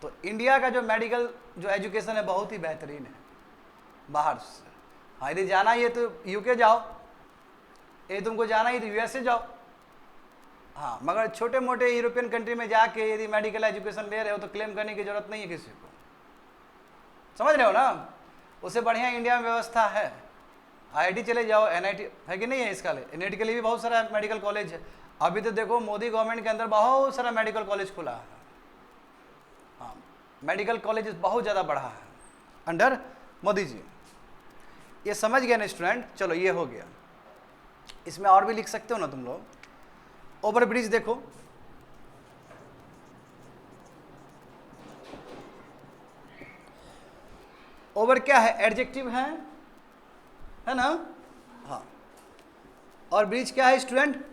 तो इंडिया का जो मेडिकल जो एजुकेशन है बहुत ही बेहतरीन है बाहर से। हाँ, यदि जाना ही है तो यूके जाओ, यदि तुमको जाना ही तो यूएसए जाओ। हाँ, मगर छोटे मोटे यूरोपियन कंट्री में जाके यदि मेडिकल एजुकेशन ले रहे हो तो क्लेम करने की जरूरत नहीं है किसी को, समझ रहे हो ना? उससे बढ़िया इंडिया में व्यवस्था है। आईआईटी चले जाओ, एनआईटी है कि नहीं है? इसका एनआईटी के लिए भी बहुत सारा मेडिकल कॉलेज है। अभी तो देखो मोदी गवर्नमेंट के अंदर बहुत सारा मेडिकल कॉलेज खुला है। हाँ, मेडिकल कॉलेज बहुत ज़्यादा बढ़ा है अंडर मोदी जी। ये समझ गए ना स्टूडेंट? चलो ये हो गया। इसमें और भी लिख सकते हो ना तुम लोग। ओवर ब्रिज देखो, ओवर क्या है? एडजेक्टिव है ना? हाँ। और ब्रिज क्या है स्टूडेंट?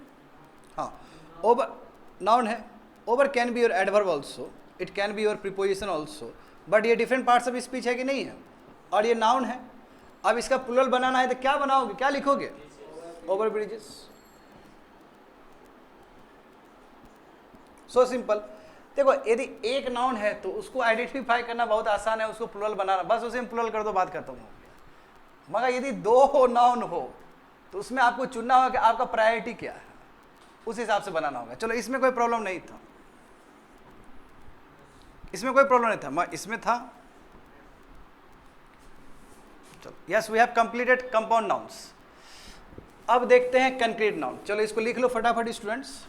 हाँ, ओवर नाउन है। Over can be your adverb also, it can be your preposition also, but ये डिफरेंट पार्ट्स ऑफ स्पीच है कि नहीं है? और ये नाउन है। अब इसका प्लूरल बनाना है तो क्या बनाओगे, क्या लिखोगे? Over bridges. So simple. देखो, यदि एक नाउन है तो उसको आइडेंटिफाई करना बहुत आसान है, उसको प्लूरल बनाना, बस उसे प्लूरल कर दो, बात खत्म हो गया। मगर यदि दो नाउन हो तो उसमें आपको चुनना होगा कि आपका प्रायोरिटी क्या है, उस हिसाब से बनाना होगा। चलो, इसमें कोई प्रॉब्लम नहीं था, इसमें कोई प्रॉब्लम नहीं था, मैं इसमें था। चलो, yes we have completed compound nouns. अब देखते हैं कंक्रीट नाउन। चलो, इसको लिख लो फटाफट स्टूडेंट्स।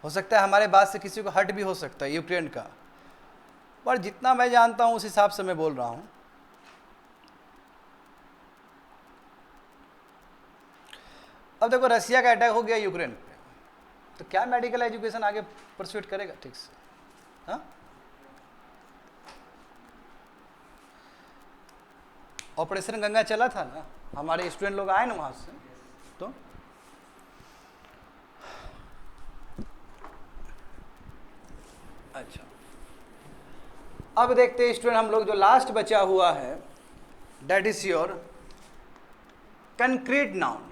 हो सकता है हमारे बात से किसी को हर्ट भी हो सकता है, यूक्रेन का, पर जितना मैं जानता हूं उस हिसाब से मैं बोल रहा हूं। अब देखो, रसिया का अटैक हो गया यूक्रेन पे, तो क्या मेडिकल एजुकेशन आगे परस्यूट करेगा ठीक से? हाँ, ऑपरेशन गंगा चला था ना, हमारे स्टूडेंट लोग आए ना वहां से, तो अच्छा, अब देखते हैं स्टूडेंट हम लोग जो लास्ट बचा हुआ है, that is your concrete noun.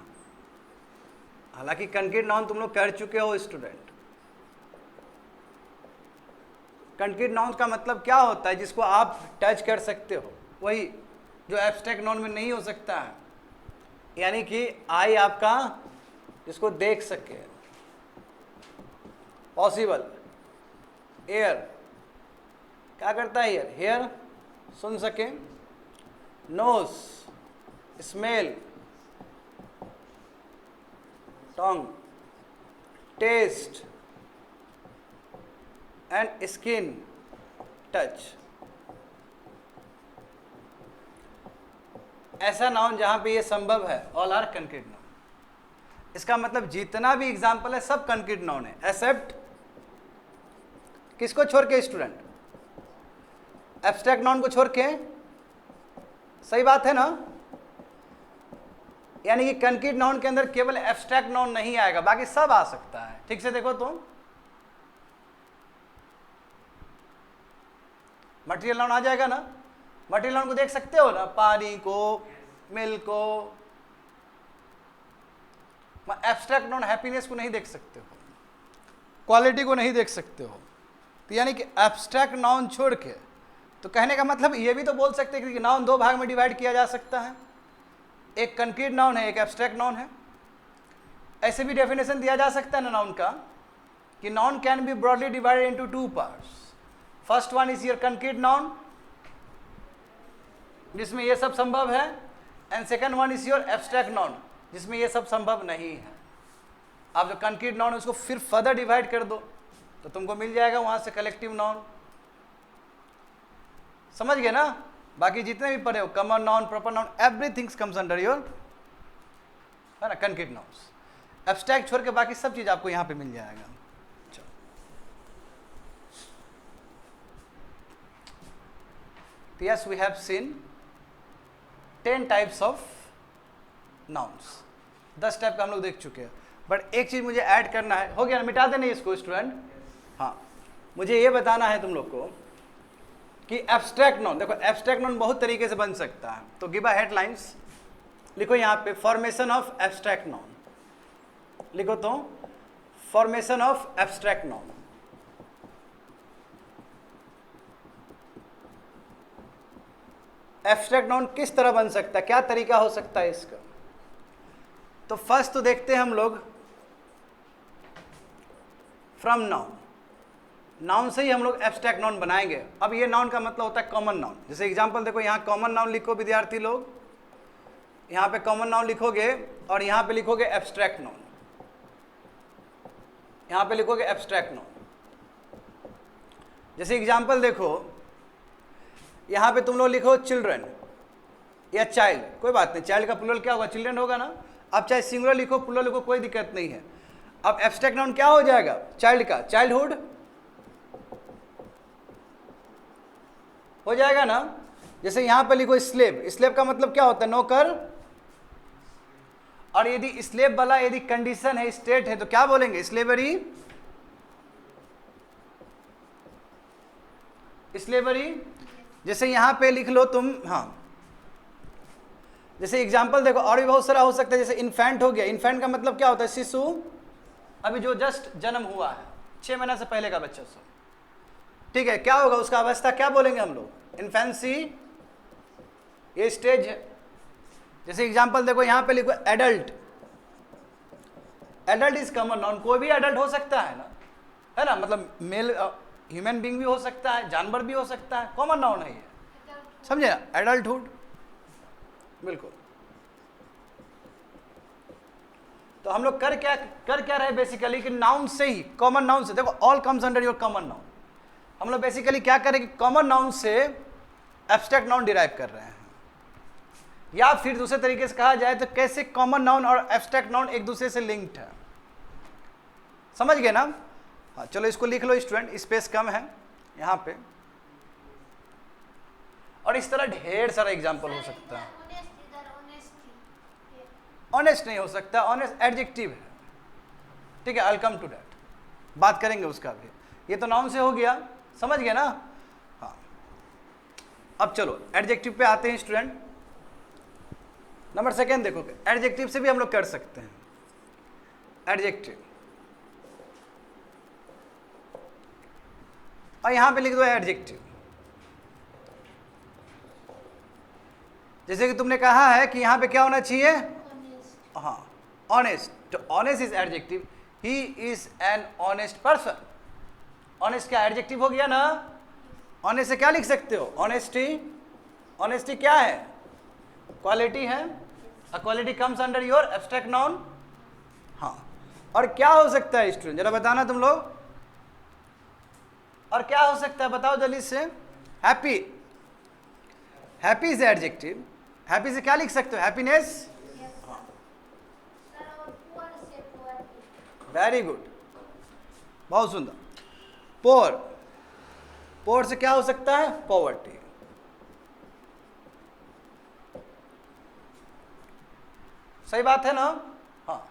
हालांकि कंक्रीट नाउन तुम लोग कर चुके हो स्टूडेंट। कंक्रीट नाउन का मतलब क्या होता है? जिसको आप टच कर सकते हो, वही जो एब्स्ट्रैक्ट नाउन में नहीं हो सकता है। यानी कि आई आपका जिसको देख सके, पॉसिबल। एयर क्या करता है? एयर हेयर सुन सके, nose smell, tongue taste, and skin touch. ऐसा नाउन जहां पे ये संभव है, ऑल आर कंक्रीट नाउन। इसका मतलब जितना भी एग्जाम्पल है सब कंक्रीट नाउन है, एक्सेप्ट किसको छोड़ के स्टूडेंट? एब्स्ट्रैक्ट नाउन को छोड़ के। सही बात है ना? यानी कि कंक्रीट नाउन के अंदर केवल एब्स्ट्रैक्ट नाउन नहीं आएगा, बाकी सब आ सकता है। ठीक से देखो तो मटेरियल नाउन आ जाएगा ना? मटेरियल नाउन को देख सकते हो ना? पानी को, मिल्क को। एब्स्ट्रैक्ट नाउन हैप्पीनेस को नहीं देख सकते हो, क्वालिटी को नहीं देख सकते हो। तो यानी कि एब्स्ट्रैक्ट नाउन छोड़ के, तो कहने का मतलब ये भी तो बोल सकते हैं कि नाउन दो भाग में डिवाइड किया जा सकता है, एक कंक्रीट नाउन है, एक एब्स्ट्रैक्ट नाउन है। ऐसे भी डेफिनेशन दिया जा सकता है ना नाउन का, कि noun can be broadly divided into two parts. First one is your concrete noun, जिसमें ये सब संभव है, and second one is your abstract noun, जिसमें ये सब संभव नहीं है। आप जो कंक्रीट नाउन है उसको फिर फर्दर डिवाइड कर दो तो तुमको मिल जाएगा वहां से कलेक्टिव नाउन। समझ गए ना? बाकी जितने भी पढ़े हो, common noun, proper noun, everything comes under your, है ना, कंक्रीट नाउन्स। एब्स्ट्रैक्ट छोड़ के बाकी सब चीज आपको यहां पे मिल जाएगा। Yes, we have seen 10 types of nouns। 10 type का हम लोग देख चुके हैं। बट एक चीज मुझे ऐड करना है, हो गया ना? मिटा देना इसको स्टूडेंट। हाँ, मुझे ये बताना है तुम लोग को कि एब्स्ट्रैक्ट नाउन, देखो एब्स्ट्रैक्ट नाउन बहुत तरीके से बन सकता है। तो गिव अ हेडलाइंस, लिखो यहाँ पे फॉर्मेशन ऑफ एब्स्ट्रैक्ट नाउन। लिखो तो formation of abstract noun. Abstract noun किस तरह बन सकता है, क्या तरीका हो सकता है इसका? तो फर्स्ट तो देखते हैं हम लोग फ्रॉम नाउन। नाउन से ही हम लोग एब्स्ट्रैक्ट नाउन बनाएंगे। अब ये नाउन का मतलब होता है कॉमन नाउन। जैसे एग्जांपल देखो, यहाँ कॉमन नाउन लिखो विद्यार्थी लोग, यहाँ पे कॉमन नाउन लिखोगे और यहाँ पे लिखोगे एब्स्ट्रैक्ट नाउन, यहाँ पे लिखोगे एब्स्ट्रैक्ट नाउन। जैसे एग्जांपल देखो, यहाँ पे तुम लोग लिखो चिल्ड्रन या चाइल्ड, कोई बात नहीं, चाइल्ड का प्लूरल क्या होगा? चिल्ड्रन होगा ना। अब चाहे सिंगुलर लिखो, प्लूरल लिखो, कोई दिक्कत नहीं है। अब एब्स्ट्रैक्ट नाउन क्या हो जाएगा? चाइल्ड का चाइल्डहुड हो जाएगा ना। जैसे यहाँ पे लिखो स्लेव, स्लेव का मतलब क्या होता है? नौकर। और यदि स्लेव वाला यदि कंडीशन है, स्टेट है, तो क्या बोलेंगे? स्लेवरी। स्लेवरी। जैसे यहाँ पे लिख लो तुम, हाँ, जैसे एग्जाम्पल देखो, और भी बहुत सारा हो सकता है। जैसे इन्फेंट हो गया, इन्फेंट का मतलब क्या होता है? शिशु, अभी जो जस्ट जन्म हुआ है, 6 महीना से पहले का बच्चा सब। ठीक है, क्या होगा उसका अवस्था, क्या बोलेंगे हम लोग? इन्फेंसी, ये स्टेज है। जैसे एग्जाम्पल देखो, यहाँ पे लिखो adult. Adult is common noun, कोई भी एडल्ट हो सकता है ना, है ना? मतलब मेल ह्यूमन बींग भी हो सकता है, जानवर भी हो सकता है, कॉमन नाउन है ये, समझे ना? एडल्टहुड, बिल्कुल। तो हम लोग कर क्या रहे बेसिकली, कि नाउन से ही, कॉमन नाउन से, देखो all comes under your common noun. हम लोग बेसिकली क्या करें कि कॉमन नाउन से एब्स्ट्रैक्ट नाउन डिराइव कर रहे हैं। या फिर दूसरे तरीके से कहा जाए तो कैसे कॉमन नाउन और एब्स्ट्रैक्ट नाउन एक दूसरे से लिंक्ड है। समझ गए ना? हाँ, चलो इसको लिख लो स्टूडेंट, स्पेस कम है यहाँ पे। और इस तरह ढेर सारा एग्जाम्पल हो सकता है। ऑनेस्ट नहीं हो सकता, ऑनेस्ट एडजेक्टिव है, ठीक है, आई कम टू दैट, बात करेंगे उसका भी। ये तो नाउन से हो गया, समझ गए ना। हाँ, अब चलो एडजेक्टिव पे आते हैं स्टूडेंट। नंबर सेकेंड देखो, एडजेक्टिव से भी हम लोग कर सकते हैं। एडजेक्टिव, और यहां पे लिख दो एडजेक्टिव। जैसे कि तुमने कहा है कि यहां पे क्या होना चाहिए, हाँ, ऑनेस्ट, तो honest is adjective, he is an honest person. Honest क्या एडजेक्टिव हो गया ना। ऑनेस्ट से क्या लिख सकते हो, ऑनेस्टी, ऑनेस्टी क्या है, क्वालिटी है, a quality comes under your abstract noun. हाँ, और क्या हो सकता है स्टूडेंट, जरा बताना तुम लोग, और क्या हो सकता है बताओ जल्दी से। Happy, happy is adjective, happy से क्या लिख सकते हो, हैप्पीनेस। वेरी गुड, बहुत सुंदर। पोर, पोर से क्या हो सकता है, पॉवर्टी। सही बात है ना। हाँ,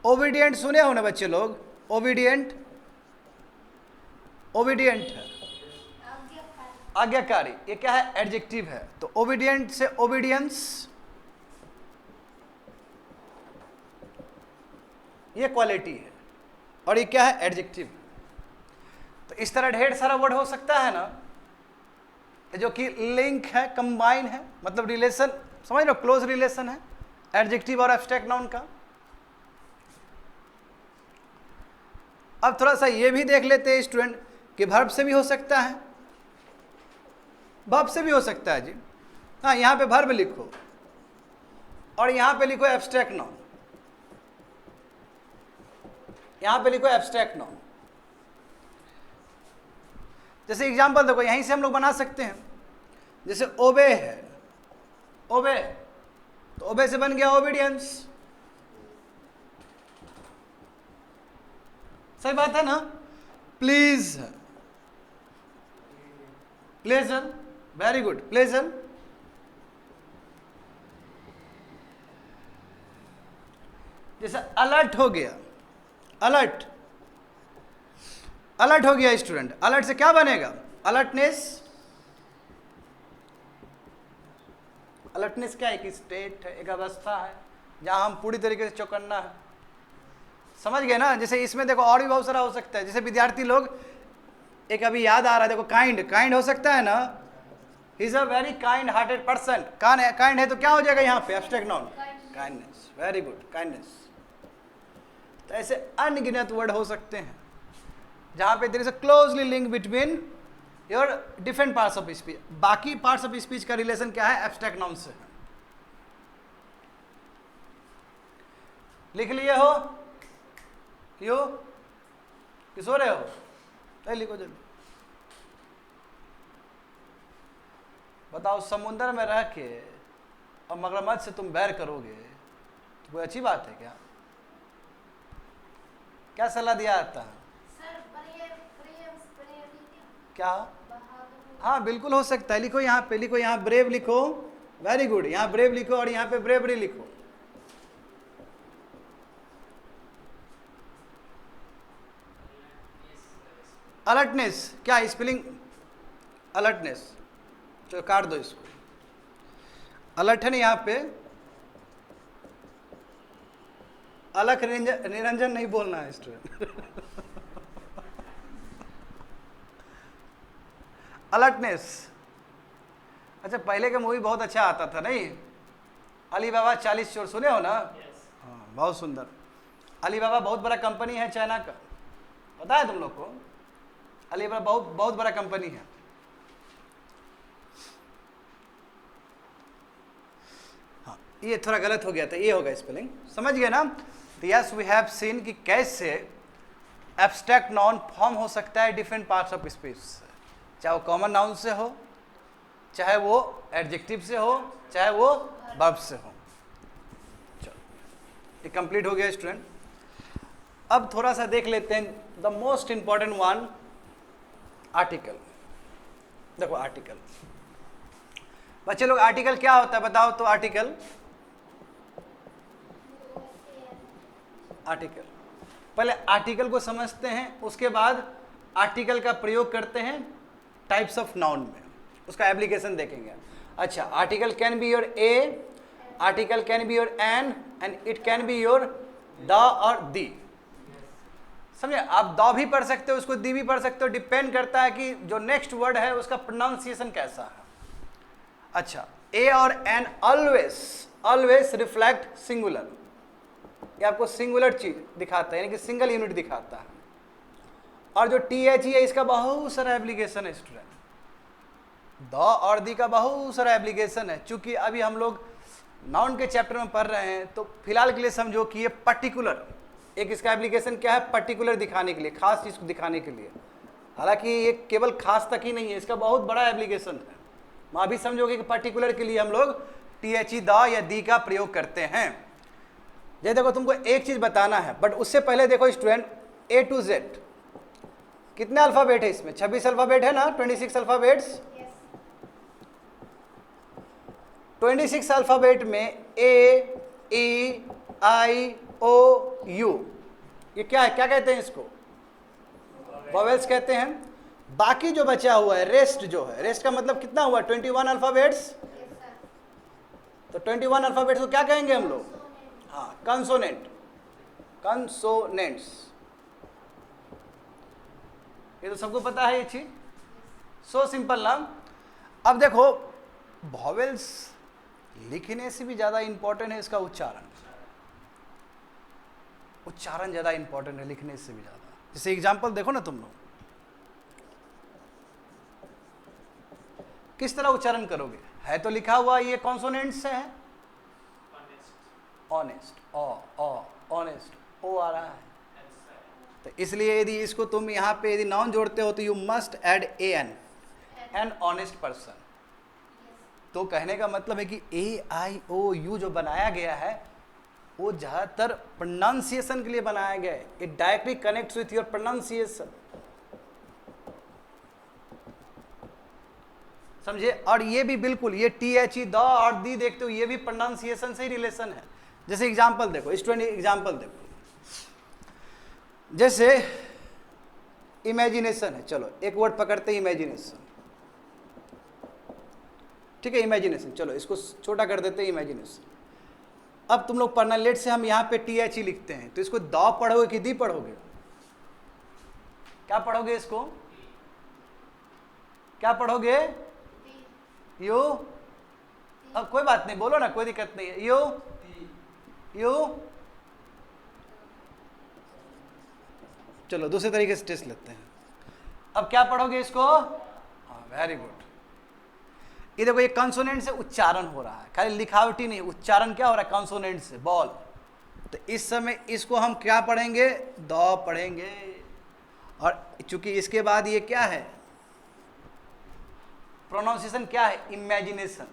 ओबीडियंट सुने हो ना बच्चे लोग, ओबीडियंट, ओबीडियंट है आज्ञाकारी, ये क्या है, एडजेक्टिव है। तो ओबीडियंट से ओबीडियंस, ये क्वालिटी है, और ये क्या है, एडजेक्टिव। तो इस तरह ढेर सारा वर्ड हो सकता है ना, जो कि लिंक है, कंबाइन है, मतलब रिलेशन, समझ लो क्लोज रिलेशन है एडजेक्टिव और एब्स्ट्रैक्ट नाउन का। अब थोड़ा सा ये भी देख लेते हैं स्टूडेंट कि वर्ब से भी हो सकता है, वर्ब से भी हो सकता है जी। हाँ, यहाँ पे वर्ब लिखो और यहाँ पे लिखो एब्स्ट्रैक्ट नाउन, यहाँ पे लिखो एब्स्ट्रैक्ट नाउन। जैसे एग्जांपल देखो, यहीं से हम लोग बना सकते हैं, जैसे ओबे है, ओबे, तो ओबे से बन गया ओबीडियंस। सही बात है ना। Please, pleasure, very good, pleasure. जैसे अलर्ट हो गया, अलर्ट, अलर्ट हो गया स्टूडेंट, अलर्ट से क्या बनेगा, अलर्टनेस। अलर्टनेस क्या है, एक स्टेट है, एक अवस्था है जहां हम पूरी तरीके से चौकन्ना है, समझ गए ना। जैसे इसमें देखो और भी बहुत सारा हो सकता है, जैसे विद्यार्थी लोग, एक अभी याद आ रहा है देखो, काइंड, काइंड हो सकता है ना, he is a very kind hearted person. Kind है तो क्या हो जाएगा यहाँ पे, abstract noun, kindness, very good, kindness. तो ऐसे अनगिनत वर्ड हो सकते हैं जहां पे there is a closely link between your different parts of speech. बाकी पार्ट्स ऑफ स्पीच का रिलेशन क्या है, एब्स्ट्रैक्ट नाउन से। लिख लिए हो, क्यों कि सो रहे हो, लिखो जल्दी। बताओ, समुद्र में रह के और मगरमच्छ से तुम बैर करोगे तो कोई अच्छी बात है क्या? क्या सलाह दिया जाता है? क्या? हाँ बिल्कुल हो सकता है, लिखो यहाँ पे, लिखो यहाँ ब्रेव लिखो, वेरी गुड, यहाँ ब्रेव लिखो और यहाँ पे ब्रेवरी लिखो। अलर्टनेस, क्या स्पेलिंग, अलर्टनेस, चलो काट दो इसको, अलर्ट है ना यहाँ पे, अलख निरंजन नहीं बोलना है स्टूडेंट अलर्टनेस। अच्छा, पहले का मूवी बहुत अच्छा आता था नहीं, अली बाबा 40 चोर, सुने हो ना? हाँ बहुत सुंदर। अली बाबा बहुत बड़ा कंपनी है चाइना का, पता है तुम लोग को? अली बाबा बहुत बहुत बड़ा कंपनी है। हाँ ये थोड़ा गलत हो गया था, ये होगा स्पेलिंग, समझ गए ना? तो यस वी हैव सीन कि कैसे एब्स्ट्रैक्ट नाउन फॉर्म हो सकता है डिफरेंट पार्ट्स ऑफ स्पीच से, चाहे वो कॉमन नाउन से हो, चाहे वो एडजेक्टिव से हो, चाहे वो वर्ब से हो। चलो ये कंप्लीट हो गया स्टूडेंट। अब थोड़ा सा देख लेते हैं the most important one, article. देखो आर्टिकल, बच्चे लोग आर्टिकल क्या होता है बताओ तो? Article article. पहले आर्टिकल को समझते हैं, उसके बाद आर्टिकल का प्रयोग करते हैं टाइप्स ऑफ नाउन में, उसका एप्लीकेशन देखेंगे। अच्छा, article can be your a, article can be your an, and it can be your the और दी। समझे? आप द भी पढ़ सकते हो, उसको दी भी पढ़ सकते हो, डिपेंड करता है कि जो नेक्स्ट वर्ड है उसका प्रोनाउंसिएशन कैसा है। अच्छा, ए और एन ऑलवेज रिफ्लेक्ट सिंगुलर, ये आपको सिंगुलर चीज दिखाता है, यानी कि सिंगल यूनिट दिखाता है। और जो टी एच ई है इसका बहुत सारा एप्लीकेशन है स्टूडेंट, द और दी का बहुत सारा एप्लीकेशन है। चूंकि अभी हम लोग नाउन के चैप्टर में पढ़ रहे हैं, तो फिलहाल के लिए समझो कि ये पर्टिकुलर, एक इसका एप्लीकेशन क्या है, पर्टिकुलर दिखाने के लिए, खास चीज को दिखाने के लिए। हालांकि ये केवल खास तक ही नहीं है, इसका बहुत बड़ा एप्लीकेशन है। वहां भी समझोगे कि पर्टिकुलर के लिए हम लोग टी एच ई द या दी का प्रयोग करते हैं। ये देखो, तुमको एक चीज बताना है, बट उससे पहले देखो स्टूडेंट, ए टू जेड कितने अल्फाबेट है इसमें? 26 अल्फाबेट है ना, 26 अल्फाबेट्स। 26 अल्फाबेट में ए, ई, आई, ओ, यू, ये क्या है, क्या कहते हैं इसको? वॉवेल्स कहते हैं। बाकी जो बचा हुआ है, रेस्ट जो है, रेस्ट का मतलब कितना हुआ? 21 अल्फाबेट्स। तो 21 अल्फाबेट्स को क्या कहेंगे हम लोग? हाँ, कंसोनेंट, कंसोनेंट्स। ये तो सबको पता है ये चीज, सो सिंपल ना। अब देखो, वॉवेल्स लिखने से भी ज्यादा इंपॉर्टेंट है इसका उच्चारण। उच्चारण ज्यादा इंपॉर्टेंट है लिखने से भी ज्यादा। जैसे एग्जांपल देखो ना तुम लोग, किस तरह उच्चारण करोगे? है तो लिखा हुआ ये कॉन्सोनेंट से है, ऑनेस्ट, ऑनेस्ट, ओ आ रहा है। तो इसलिए यदि इसको तुम यहाँ पे यदि नाउन जोड़ते हो तो you must add an honest person. तो कहने का मतलब है कि ए आई ओ यू जो बनाया गया है वो ज़्यादातर प्रोनाउंसिएशन के लिए बनाया गया है। It directly connects with your pronunciation, समझे? और ये भी बिल्कुल, ये टी एच ई द और दी देखते हो, ये भी प्रोनाउंसिएशन से ही रिलेशन है। जैसे एग्जाम्पल देखो स्टूडेंट, एग्जाम्पल देखो, जैसे इमेजिनेशन है। चलो एक वर्ड पकड़ते हैं, इमेजिनेशन। ठीक है, इमेजिनेशन, चलो इसको छोटा कर देते हैं, इमेजिनेशन। अब तुम लोग पढ़ना, लेट से हम यहाँ पे टी एच ई लिखते हैं, तो इसको द पढ़ोगे कि दी पढ़ोगे? क्या पढ़ोगे इसको? क्या पढ़ोगे? यू। अब कोई बात नहीं, बोलो ना, कोई दिक्कत नहीं है। You, you. चलो दूसरे तरीके से टेस्ट लेते हैं। अब क्या पढ़ोगे इसको? हाँ, वेरी गुड। ये देखो, ये कंसोनेंट से उच्चारण हो रहा है, खाली लिखावटी नहीं, उच्चारण क्या हो रहा है? कंसोनेंट से, बॉल। तो इस समय इसको हम क्या पढ़ेंगे? द पढ़ेंगे। और चूंकि इसके बाद ये क्या है? प्रोनाउंसिएशन क्या है? इमेजिनेशन।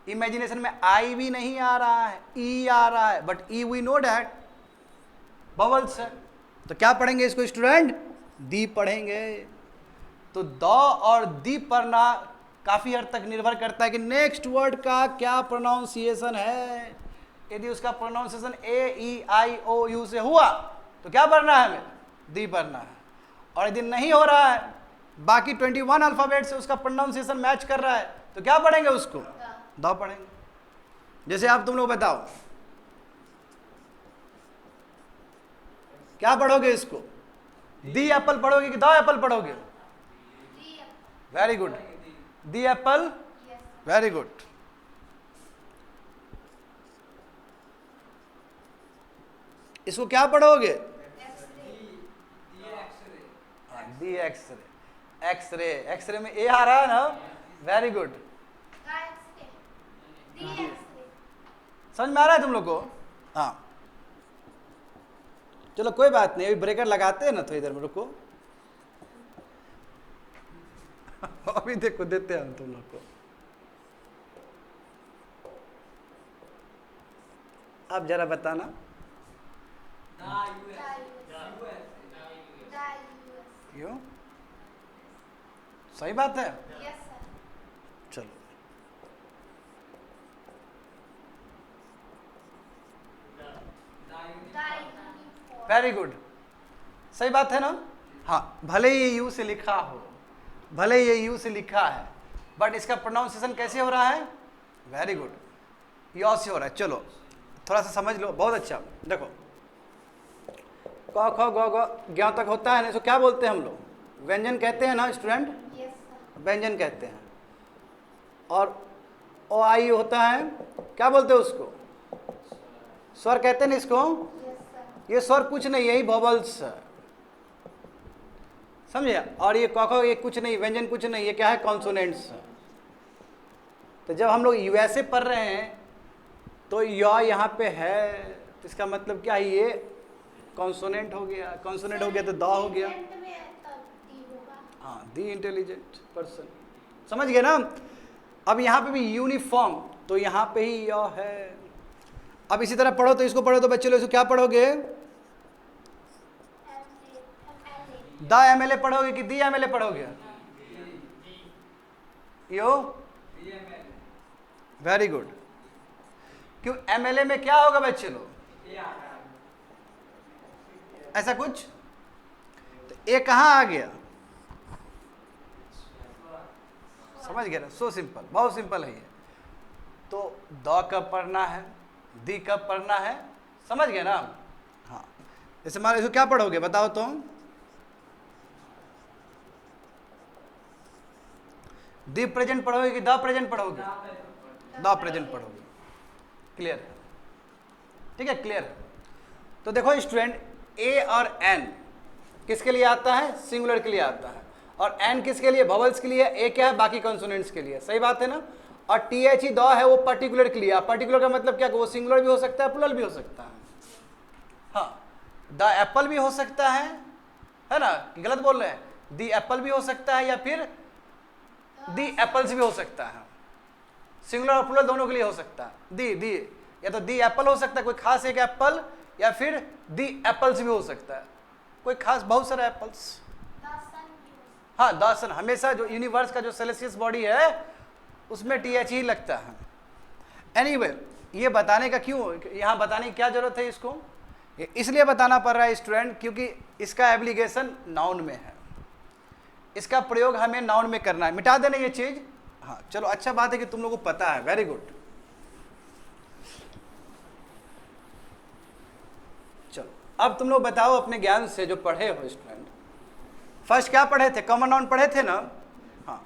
इमेजिनेशन में आई भी नहीं आ रहा है, ई आ रहा है, but E we know that bubbles है। तो क्या पढ़ेंगे इसको स्टूडेंट? दी पढ़ेंगे। तो द और दी पढ़ना काफी हद तक निर्भर करता है कि नेक्स्ट वर्ड का क्या प्रोनाउंसिएशन है। यदि उसका pronunciation A, E, I, O, you से हुआ तो क्या पढ़ना है? हमें दी पढ़ना है। और यदि नहीं हो रहा है, बाकी 21 अल्फाबेट से उसका प्रोनाउंसिएशन मैच कर रहा है, तो क्या पढ़ेंगे उसको? द पढ़ेंगे। जैसे आप तुम लोग बताओ, क्या पढ़ोगे इसको? दी एप्पल पढ़ोगे कि द एप्पल पढ़ोगे? वेरी गुड, दी एप्पल, वेरी गुड। इसको क्या पढ़ोगे? दी एक्सरे। एक्सरे, एक्सरे में ए आ रहा है ना, वेरी गुड। समझ में आ रहा है तुम लोग को? हाँ, चलो कोई बात नहीं, अभी ब्रेकर लगाते हैं ना, तो इधर में रुको। अभी देखो, देते हैं हम तुम लोग को। आप जरा बताना। क्यों? सही बात है। चलो, वेरी गुड, सही बात है ना। हाँ, भले ये यू से लिखा हो, भले ये यू से लिखा है, बट इसका प्रोनाउंसिएशन कैसे हो रहा है? वेरी गुड, यौ से हो रहा है। चलो थोड़ा सा समझ लो, बहुत अच्छा। देखो क ख ग घ ज्ञ तक होता है ना, इसको क्या बोलते हैं हम लोग? व्यंजन कहते हैं ना स्टूडेंट? व्यंजन कहते हैं। और ओ आई होता है, क्या बोलते हैं उसको? स्वर कहते हैं ना इसको। ये स्वर कुछ नहीं, यही वोवल्स है, समझे? और ये क ख ये कुछ नहीं, व्यंजन कुछ नहीं, ये क्या है? कॉन्सोनेंट्स। तो जब हम लोग यूएसए पढ़ रहे हैं तो यॉ यहाँ पे है, तो इसका मतलब क्या है? ये कॉन्सोनेंट हो गया, कॉन्सोनेंट हो गया तो द हो गया। हाँ, दी इंटेलिजेंट पर्सन, समझ गए ना। अब यहाँ पे भी यूनिफॉर्म, तो यहाँ पे ही यॉ है। अब इसी तरह पढ़ो, तो इसको पढ़ो तो बच्चे लोग इसको क्या पढ़ोगे? द एमएलए पढ़ोगे कि दी एमएलए पढ़ोगे? यो, वेरी गुड। क्यों? एमएलए में क्या होगा बच्चे लोग? ऐसा कुछ, तो ए कहाँ आ गया? समझ गए ना? सो सिंपल, बहुत सिंपल है ये। तो द कब पढ़ना है, दी कब पढ़ना है, समझ गए ना? हाँ, जैसे मान इसको क्या पढ़ोगे बताओ तो? दी प्रेजेंट पढ़ोगे कि द प्रेजेंट पढ़ोगे? द प्रेजेंट पढ़ोगे। क्लियर है? ठीक है, क्लियर है। तो देखो स्टूडेंट, ए और एन किसके लिए आता है? सिंगुलर के लिए आता है। और एन किसके लिए? वोवेल्स के लिए। ए क्या है? बाकी कॉन्सोनेंट्स के लिए। सही बात है ना। और टी एच ई द है वो पर्टिकुलर के लिए। पर्टिकुलर का मतलब क्या? वो सिंगुलर भी हो सकता है, प्लूरल भी हो सकता है। हाँ, द एप्पल भी हो सकता है ना? गलत बोल रहे हैं? दी एप्पल भी हो सकता है, या फिर दी एप्पल्स भी हो सकता है। सिंगुलर और प्लूरल दोनों के लिए हो सकता है। दी या तो दी एप्पल हो सकता है, कोई खास एक एप्पल, या फिर दी एप्पल्स भी हो सकता है, कोई खास बहुत सारे एप्पल्स। हाँ, द सन, हमेशा जो यूनिवर्स का जो सेलेसियस बॉडी है उसमें टी एच ही लगता है। एनीवे, ये बताने का क्यों, यहाँ बताने की क्या जरूरत है इसको? ये इसलिए बताना पड़ रहा है स्टूडेंट, क्योंकि इसका एप्लीकेशन नाउन में है, इसका प्रयोग हमें नाउन में करना है। मिटा देना ये चीज। हाँ चलो, अच्छा बात है कि तुम लोगों को पता है, वेरी गुड। चलो अब तुम लोग बताओ अपने ज्ञान से जो पढ़े हो स्टूडेंट, फर्स्ट क्या पढ़े थे? कॉमन नाउन पढ़े थे ना? हाँ,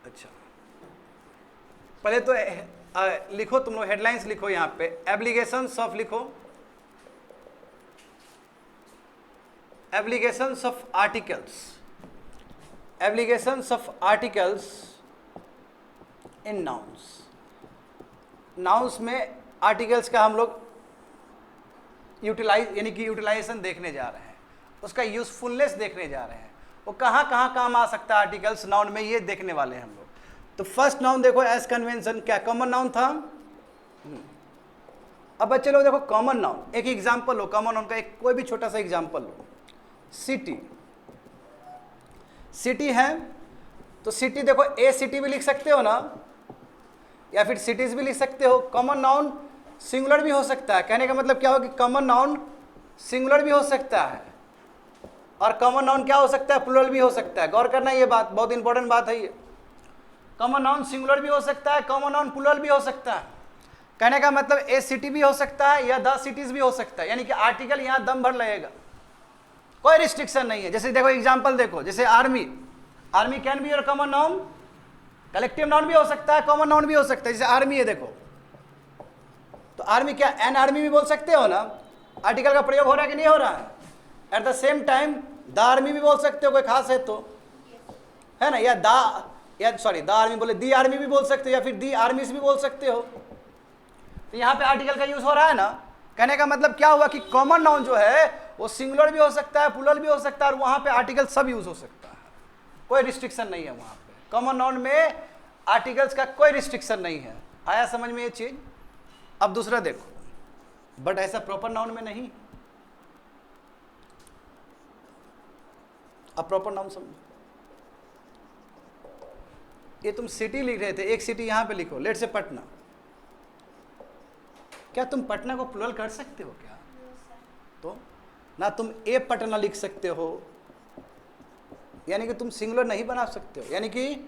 अच्छा, पहले तो लिखो तुम लोग, हेडलाइंस लिखो यहाँ पे। एप्लीकेशंस ऑफ लिखो, applications of articles, applications of articles in nouns. Nouns में आर्टिकल्स का हम लोग यूटिलाइज यानी कि यूटिलाइजेशन देखने जा रहे हैं, उसका यूजफुलनेस देखने जा रहे हैं, वो कहाँ कहाँ काम आ सकता है आर्टिकल्स नाउन में, ये देखने वाले हैं हम लोग। तो फर्स्ट नाउन देखो, एज कन्वेंशन, क्या कॉमन नाउन था? अब बच्चे लोग देखो कॉमन नाउन, एक एग्जाम्पल लो कॉमन नाउन का, एक कोई भी छोटा सा एग्जाम्पल लो। सिटी, सिटी है तो सिटी देखो, ए सिटी भी लिख सकते हो ना, या फिर सिटीज भी लिख सकते हो। कॉमन नाउन सिंगुलर भी हो सकता है, कहने का मतलब क्या हो कि कॉमन नाउन सिंगुलर भी हो सकता है, और कॉमन नाउन क्या हो सकता है? प्लूरल भी हो सकता है। गौर करना, ये बात बहुत इंपॉर्टेंट बात है ये। कॉमन नाउन सिंगुलर भी हो सकता है, कॉमन नाउन प्लूरल भी हो सकता है। कहने का मतलब ए सिटी भी हो सकता है या द सिटीज भी हो सकता है, यानी कि आर्टिकल यहाँ दम भर लगेगा, कोई रिस्ट्रिक्शन नहीं है। जैसे देखो एग्जाम्पल देखो, जैसे army, army can be your common noun, collective noun भी हो सकता है, कॉमन नाउन भी हो सकता है। जैसे आर्मी है देखो, तो आर्मी क्या एन आर्मी भी बोल सकते हो ना, आर्टिकल का प्रयोग हो रहा है कि नहीं हो रहा है? At the same time the army भी बोल सकते हो, कोई खास है तो, है ना? या सॉरी द आर्मी बोले, दी आर्मी भी बोल सकते हो, या फिर दी आर्मीज भी बोल सकते हो। तो यहाँ पे आर्टिकल का यूज हो रहा है ना। कहने का मतलब क्या हुआ कि कॉमन नाउन जो है वो सिंगुलर भी हो सकता है, प्लूरल भी हो सकता है, और वहाँ पे आर्टिकल सब यूज हो सकता है, कोई रिस्ट्रिक्शन नहीं है वहाँ पे। कॉमन नाउन में आर्टिकल्स का कोई रिस्ट्रिक्शन नहीं है। आया समझ में ये चीज? अब दूसरा देखो, बट ऐसा प्रॉपर नाउन में नहीं। अब प्रॉपर नाउन समझो, ये तुम सिटी लिख रहे थे, एक सिटी यहां पे लिखो, लेट से पटना। क्या तुम पटना को प्लूरल कर सकते हो क्या? तो ना तुम ए पटना लिख सकते हो, यानी कि तुम सिंगुलर नहीं बना सकते हो, यानी कि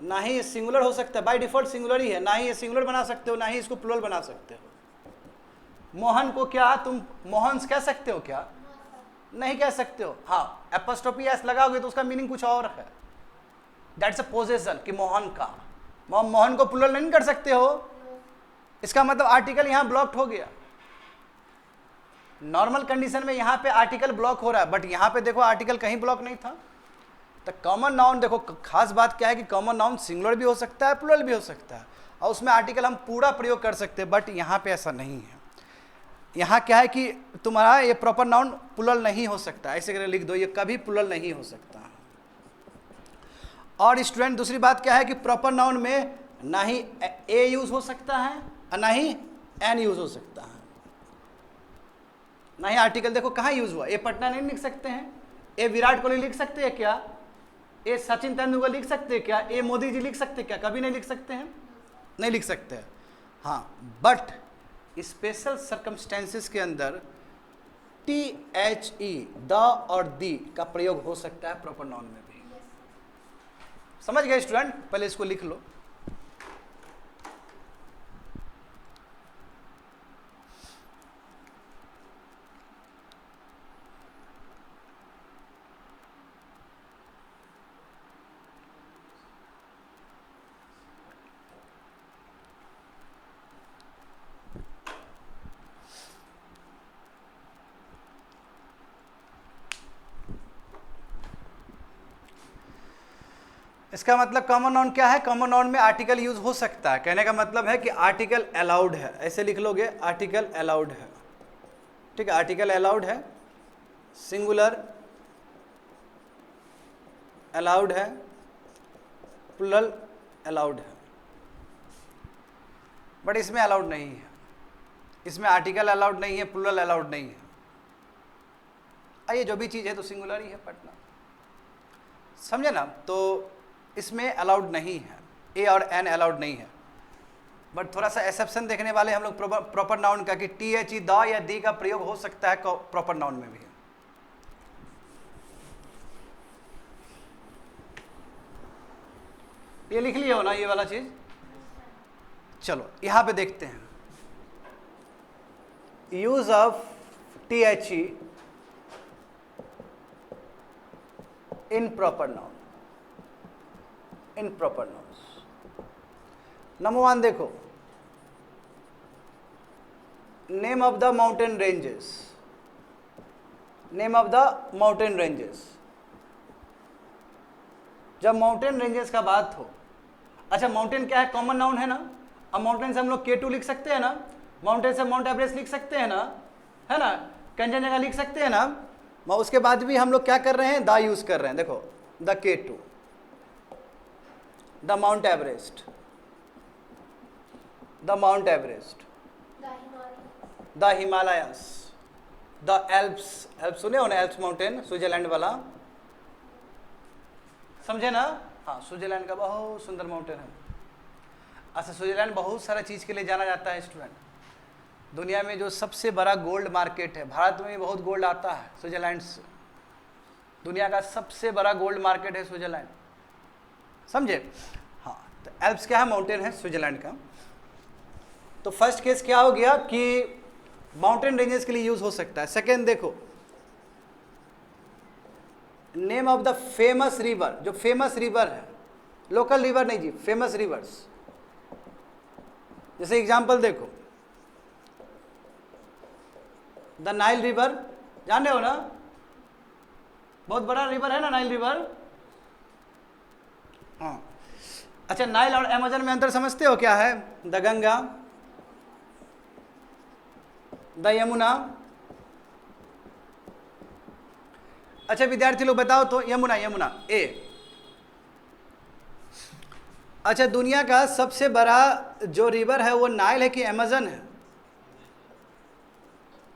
ना ही ये सिंगुलर हो सकता है, बाय डिफॉल्ट सिंगुलर ही है, ना ही ये सिंगुलर बना सकते हो, ना ही इसको प्लूरल बना सकते हो। मोहन को क्या तुम मोहन्स कह सकते हो क्या? नहीं कह सकते हो। हाँ, एपोस्ट्रोफी एस लगाओगे तो उसका मीनिंग कुछ और है, दैट्स अ पोजेशन कि मोहन का, मोहन को प्लूरल नहीं कर सकते हो, इसका मतलब आर्टिकल यहां ब्लॉक्ड हो गया। नॉर्मल कंडीशन में यहां पे आर्टिकल ब्लॉक हो रहा है, बट यहां पे देखो आर्टिकल कहीं ब्लॉक नहीं था। तो कॉमन नाउन देखो, खास बात क्या है कि कॉमन नाउन सिंगुलर भी हो सकता है, प्लूरल भी हो सकता है, और उसमें आर्टिकल हम पूरा प्रयोग कर सकते हैं, बट यहाँ पे ऐसा नहीं है। यहाँ क्या है कि तुम्हारा ये प्रॉपर नाउन प्लूरल नहीं हो सकता, ऐसे करके लिख दो, ये कभी प्लूरल नहीं हो सकता। और स्टूडेंट दूसरी बात क्या है कि प्रॉपर नाउन में ना ही ए यूज हो सकता है और ना ही एन यूज हो सकता है, ना ही आर्टिकल देखो कहाँ यूज हुआ, ए पटना नहीं लिख सकते हैं, ए विराट कोहली लिख सकते हैं क्या, ए सचिन तेंदुलकर लिख सकते हैं क्या, ए मोदी जी लिख सकते हैं क्या? कभी नहीं लिख सकते हैं, नहीं लिख सकते हैं। हाँ, बट स्पेशल सर्कमस्टेंसेस के अंदर THE द और दी का प्रयोग हो सकता है प्रॉपर नाउन में भी। समझ गए स्टूडेंट? पहले इसको लिख लो। इसका मतलब कॉमन नाउन क्या है? कॉमन नाउन में आर्टिकल यूज हो सकता है, कहने का मतलब है कि आर्टिकल अलाउड है, ऐसे लिख लोगे, आर्टिकल अलाउड है, ठीक है, आर्टिकल अलाउड है, सिंगुलर अलाउड है, प्लूरल अलाउड है, बट इसमें अलाउड नहीं है, इसमें आर्टिकल अलाउड नहीं है, प्लूरल अलाउड नहीं है। ये जो भी चीज़ है तो सिंगुलर ही है, पटना, समझे ना? तो इसमें अलाउड नहीं है, ए और एन अलाउड नहीं है, बट थोड़ा सा एक्सेप्शन देखने वाले हम लोग प्रॉपर नाउन का कि THE द या दी का प्रयोग हो सकता है प्रॉपर नाउन में भी। ये लिख लिया हो ना ये वाला चीज? चलो यहां पे देखते हैं, use of THE in proper noun, in proper nouns. Number 1 देखो, name of the mountain ranges, name of the mountain ranges, जब माउंटेन रेंजेस का बात हो, अच्छा माउंटेन क्या है? कॉमन नाउन है ना, अब माउंटेन से हम लोग K2 लिख सकते हैं ना, माउंटेन से माउंट एवरेस्ट लिख सकते हैं ना, है ना, कंचनजंगा लिख सकते हैं ना, उसके बाद भी हम लोग क्या कर रहे हैं? द यूज कर रहे हैं। देखो, the K2, the mount Everest, the mount Everest, the Himalayas, the Alps, Alps सुने हो ना, एल्प्स माउंटेन स्विट्जरलैंड वाला, समझे ना? हाँ, स्विट्जरलैंड का बहुत सुंदर माउंटेन है। अच्छा, स्विट्जरलैंड बहुत सारा चीज़ के लिए जाना जाता है स्टूडेंट, दुनिया में जो सबसे बड़ा गोल्ड मार्केट है, भारत में भी बहुत गोल्ड आता है स्विट्जरलैंड से, दुनिया का सबसे बड़ा गोल्ड मार्केट है स्विट्जरलैंड, समझे? हाँ, तो एल्प्स क्या है? माउंटेन है स्विट्जरलैंड का। तो फर्स्ट केस क्या हो गया कि माउंटेन रेंजेस के लिए यूज हो सकता है। सेकेंड देखो, name of the famous river, जो फेमस रिवर है, लोकल रिवर नहीं जी, फेमस रिवर्स, जैसे एग्जांपल देखो, द नाइल रिवर, जान रहे हो ना, बहुत बड़ा रिवर है ना नाइल रिवर। हाँ, अच्छा, नाइल और अमेजन में अंतर समझते हो क्या है? The Ganga, the Yamuna. अच्छा विद्यार्थी लोग बताओ तो, यमुना, यमुना ए। अच्छा, दुनिया का सबसे बड़ा जो रिवर है वो नाइल है कि अमेजन है?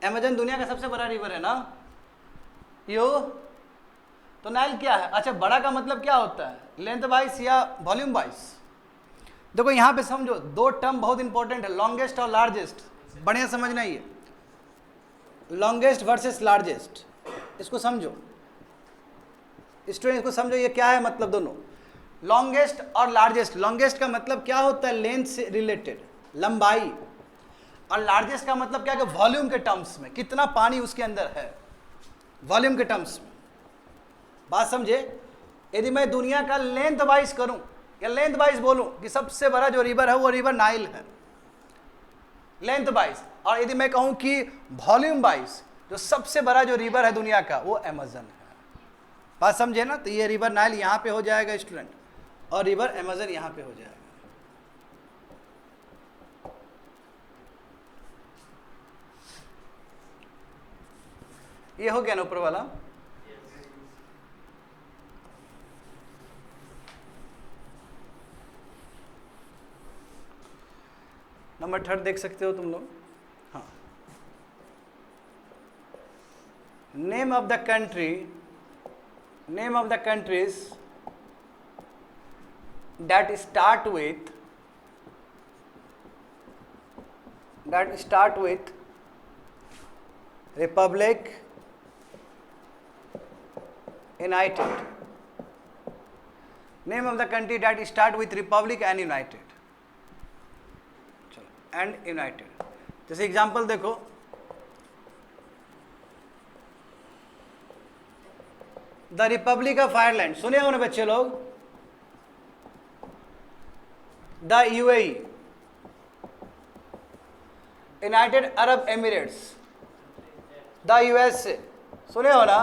अमेजन दुनिया का सबसे बड़ा रिवर है ना, यो, तो नाइल क्या है? अच्छा, बड़ा का मतलब क्या होता है? लेंथ वाइज या वॉल्यूम वाइज? देखो यहाँ पे समझो, दो टर्म बहुत इंपॉर्टेंट है, लॉन्गेस्ट और लार्जेस्ट, बढ़िया समझना ही है। लॉन्गेस्ट वर्सेस लार्जेस्ट, इसको समझो स्टूडेंट, इसको समझो ये क्या है मतलब दोनों, लॉन्गेस्ट और लार्जेस्ट। लॉन्गेस्ट का मतलब क्या होता है, लेंथ से रिलेटेड, लंबाई, और लार्जेस्ट का मतलब क्या है, वॉल्यूम के टर्म्स में, कितना पानी उसके अंदर है, वॉल्यूम के टर्म्स में। बात समझे? यदि मैं दुनिया का लेंथ वाइज करूं या लेंथ वाइज बोलूं कि सबसे बड़ा जो रिवर है वो रिवर नाइल है, लेंथ वाइज, और यदि मैं कहूं कि वॉल्यूम वाइज जो सबसे बड़ा जो रिवर है दुनिया का वो अमेजन है। बात समझे ना? तो ये रिवर नाइल यहां पे हो जाएगा स्टूडेंट, और रिवर अमेजन यहां पे हो जाएगा। ये हो गया ना ऊपर वाला। नंबर 3 देख सकते हो तुम लोग। हाँ, name of the country, name of the countries that start with Republic, United. Name of the country that start with Republic and United. चलो, and United. जैसे एग्जाम्पल देखो, द रिपब्लिक ऑफ आयरलैंड, सुने हो ना बच्चे लोग? The UAE, United Arab Emirates, the USA, सुने हो ना?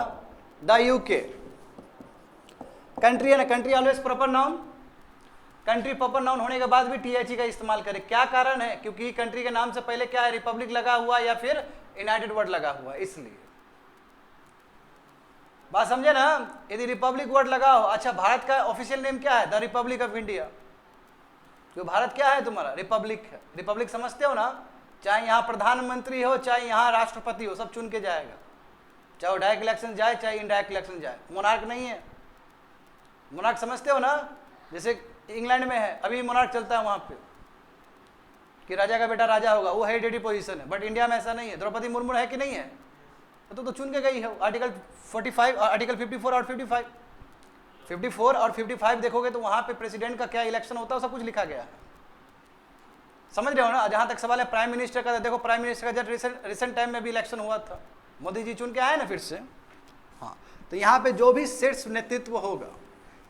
The UK. कंट्री है ना, country always proper noun, country proper noun होने के बाद भी टीएचई का इस्तेमाल करें। क्या कारण है? क्योंकि कंट्री के नाम से पहले क्या है, रिपब्लिक लगा हुआ या फिर यूनाइटेड वर्ड लगा हुआ, इसलिए। बात समझे ना? यदि रिपब्लिक वर्ड लगा हो, अच्छा भारत का ऑफिशियल नेम क्या है? The Republic of India. तो भारत क्या है तुम्हारा? रिपब्लिक है। रिपब्लिक समझते हो ना? चाहे यहाँ प्रधानमंत्री हो, चाहे यहाँ राष्ट्रपति हो, सब चुन के जाएगा, चाहे वो डायरेक्ट इलेक्शन जाए चाहे इनडायरेक्ट इलेक्शन जाए। मोनार्क नहीं है। मोनार्क समझते हो ना? जैसे इंग्लैंड में है, अभी मोनार्क चलता है वहाँ पे कि राजा का बेटा राजा होगा, वो हेरिडेटरी पोजीशन है। बट इंडिया में ऐसा नहीं है। द्रौपदी मुर्मू है कि नहीं है? तो चुन के गई है। आर्टिकल 45 और आर्टिकल 54 और 54 और 55 देखोगे तो वहाँ पे प्रेसिडेंट का क्या इलेक्शन होता है, सब कुछ लिखा गया है। समझ रहे हो ना? जहाँ तक सवाल है प्राइम मिनिस्टर का, देखो प्राइम मिनिस्टर का जब रिसेंट टाइम में भी इलेक्शन हुआ था, मोदी जी चुन के आए ना फिर से। हाँ, तो यहाँ पे जो भी शीर्ष नेतृत्व होगा,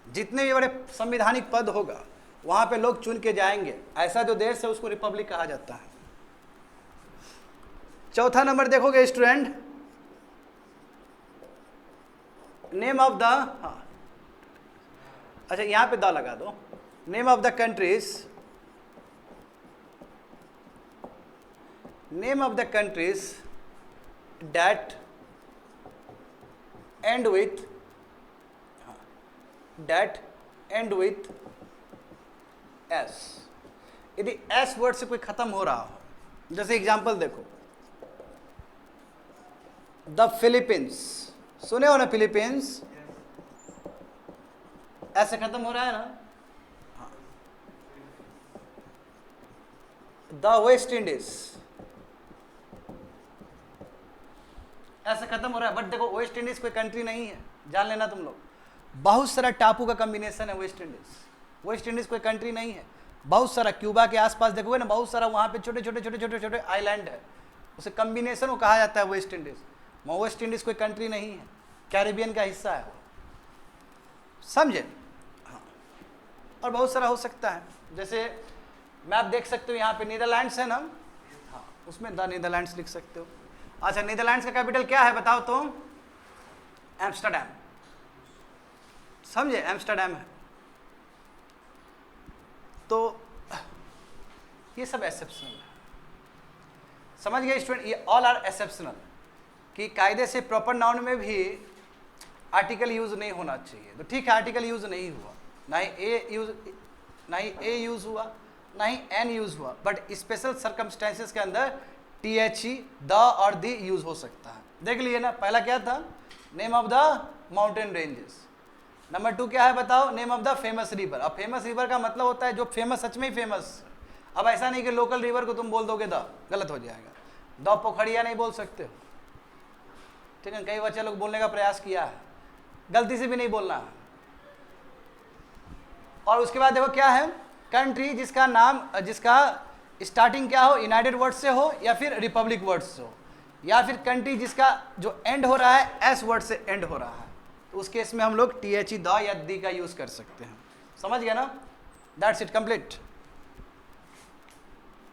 जितने भी बड़े संवैधानिक पद होगा, वहाँ पे लोग चुन के जाएंगे। ऐसा जो देश है उसको रिपब्लिक कहा जाता है। चौथा नंबर देखोगे स्टूडेंट, नेम ऑफ द, हाँ अच्छा यहाँ पे द लगा दो, name of the countries, name of the countries that end with s। यदि s वर्ड से कोई खत्म हो रहा हो, जैसे एग्जांपल देखो, द फिलीपींस, सुने हो ना? फिलीपींस ऐसे खत्म हो रहा है ना? द वेस्ट इंडीज ऐसे खत्म हो रहा है। बट देखो वेस्ट इंडीज कोई कंट्री नहीं है, जान लेना तुम लोग। बहुत सारा टापू का कॉम्बिनेशन है वेस्ट इंडीज। वेस्ट इंडीज कोई कंट्री नहीं है। बहुत सारा क्यूबा के आसपास देखोगे ना, बहुत सारा वहाँ पे छोटे छोटे छोटे छोटे छोटे आइलैंड है, उसे कॉम्बिनेशन को कहा जाता है वेस्ट इंडीज। वहाँ वेस्ट इंडीज कोई कंट्री नहीं है, कैरिबियन का हिस्सा है वो, समझे? हाँ, और बहुत सारा हो सकता है। जैसे मैप देख सकते हो यहाँ पे नीदरलैंड्स है ना, हाँ उसमें द नीदरलैंड्स लिख सकते हो। अच्छा, नीदरलैंड्स का कैपिटल क्या है बताओ तो? एम्स्टरडैम, समझे? एम्स्टरडैम है। तो ये सब एक्सेप्शनल है, समझ गए स्टूडेंट? ये ऑल आर एक्सेप्शनल, कि कायदे से प्रॉपर नाउन में भी आर्टिकल यूज नहीं होना चाहिए। तो ठीक है, आर्टिकल यूज नहीं हुआ, ना ही ए यूज हुआ, ना ही एन यूज हुआ, बट स्पेशल सर्कमस्टेंसेस के अंदर THE, द और दी यूज हो सकता है। देख लिए ना? पहला क्या था? Name of the mountain ranges. Number 2 क्या है बताओ? Name of the famous river. अब फेमस रिवर का मतलब होता है जो फेमस, सच में ही फेमस। अब ऐसा नहीं कि लोकल रिवर को तुम बोल दोगे द, गलत हो जाएगा। द पोखरिया नहीं बोल सकते हो, ठीक है, कई बच्चे लोग बोलने का प्रयास किया है, गलती से भी नहीं बोलना। और उसके बाद देखो क्या है, कंट्री जिसका नाम, जिसका स्टार्टिंग क्या हो, यूनाइटेड वर्ड से हो या फिर रिपब्लिक वर्ड से हो, या फिर कंट्री जिसका जो एंड हो रहा है एस वर्ड से एंड हो रहा है, तो उस केस में हम लोग THE द या दी का यूज कर सकते हैं। समझ गया ना? That's it, complete.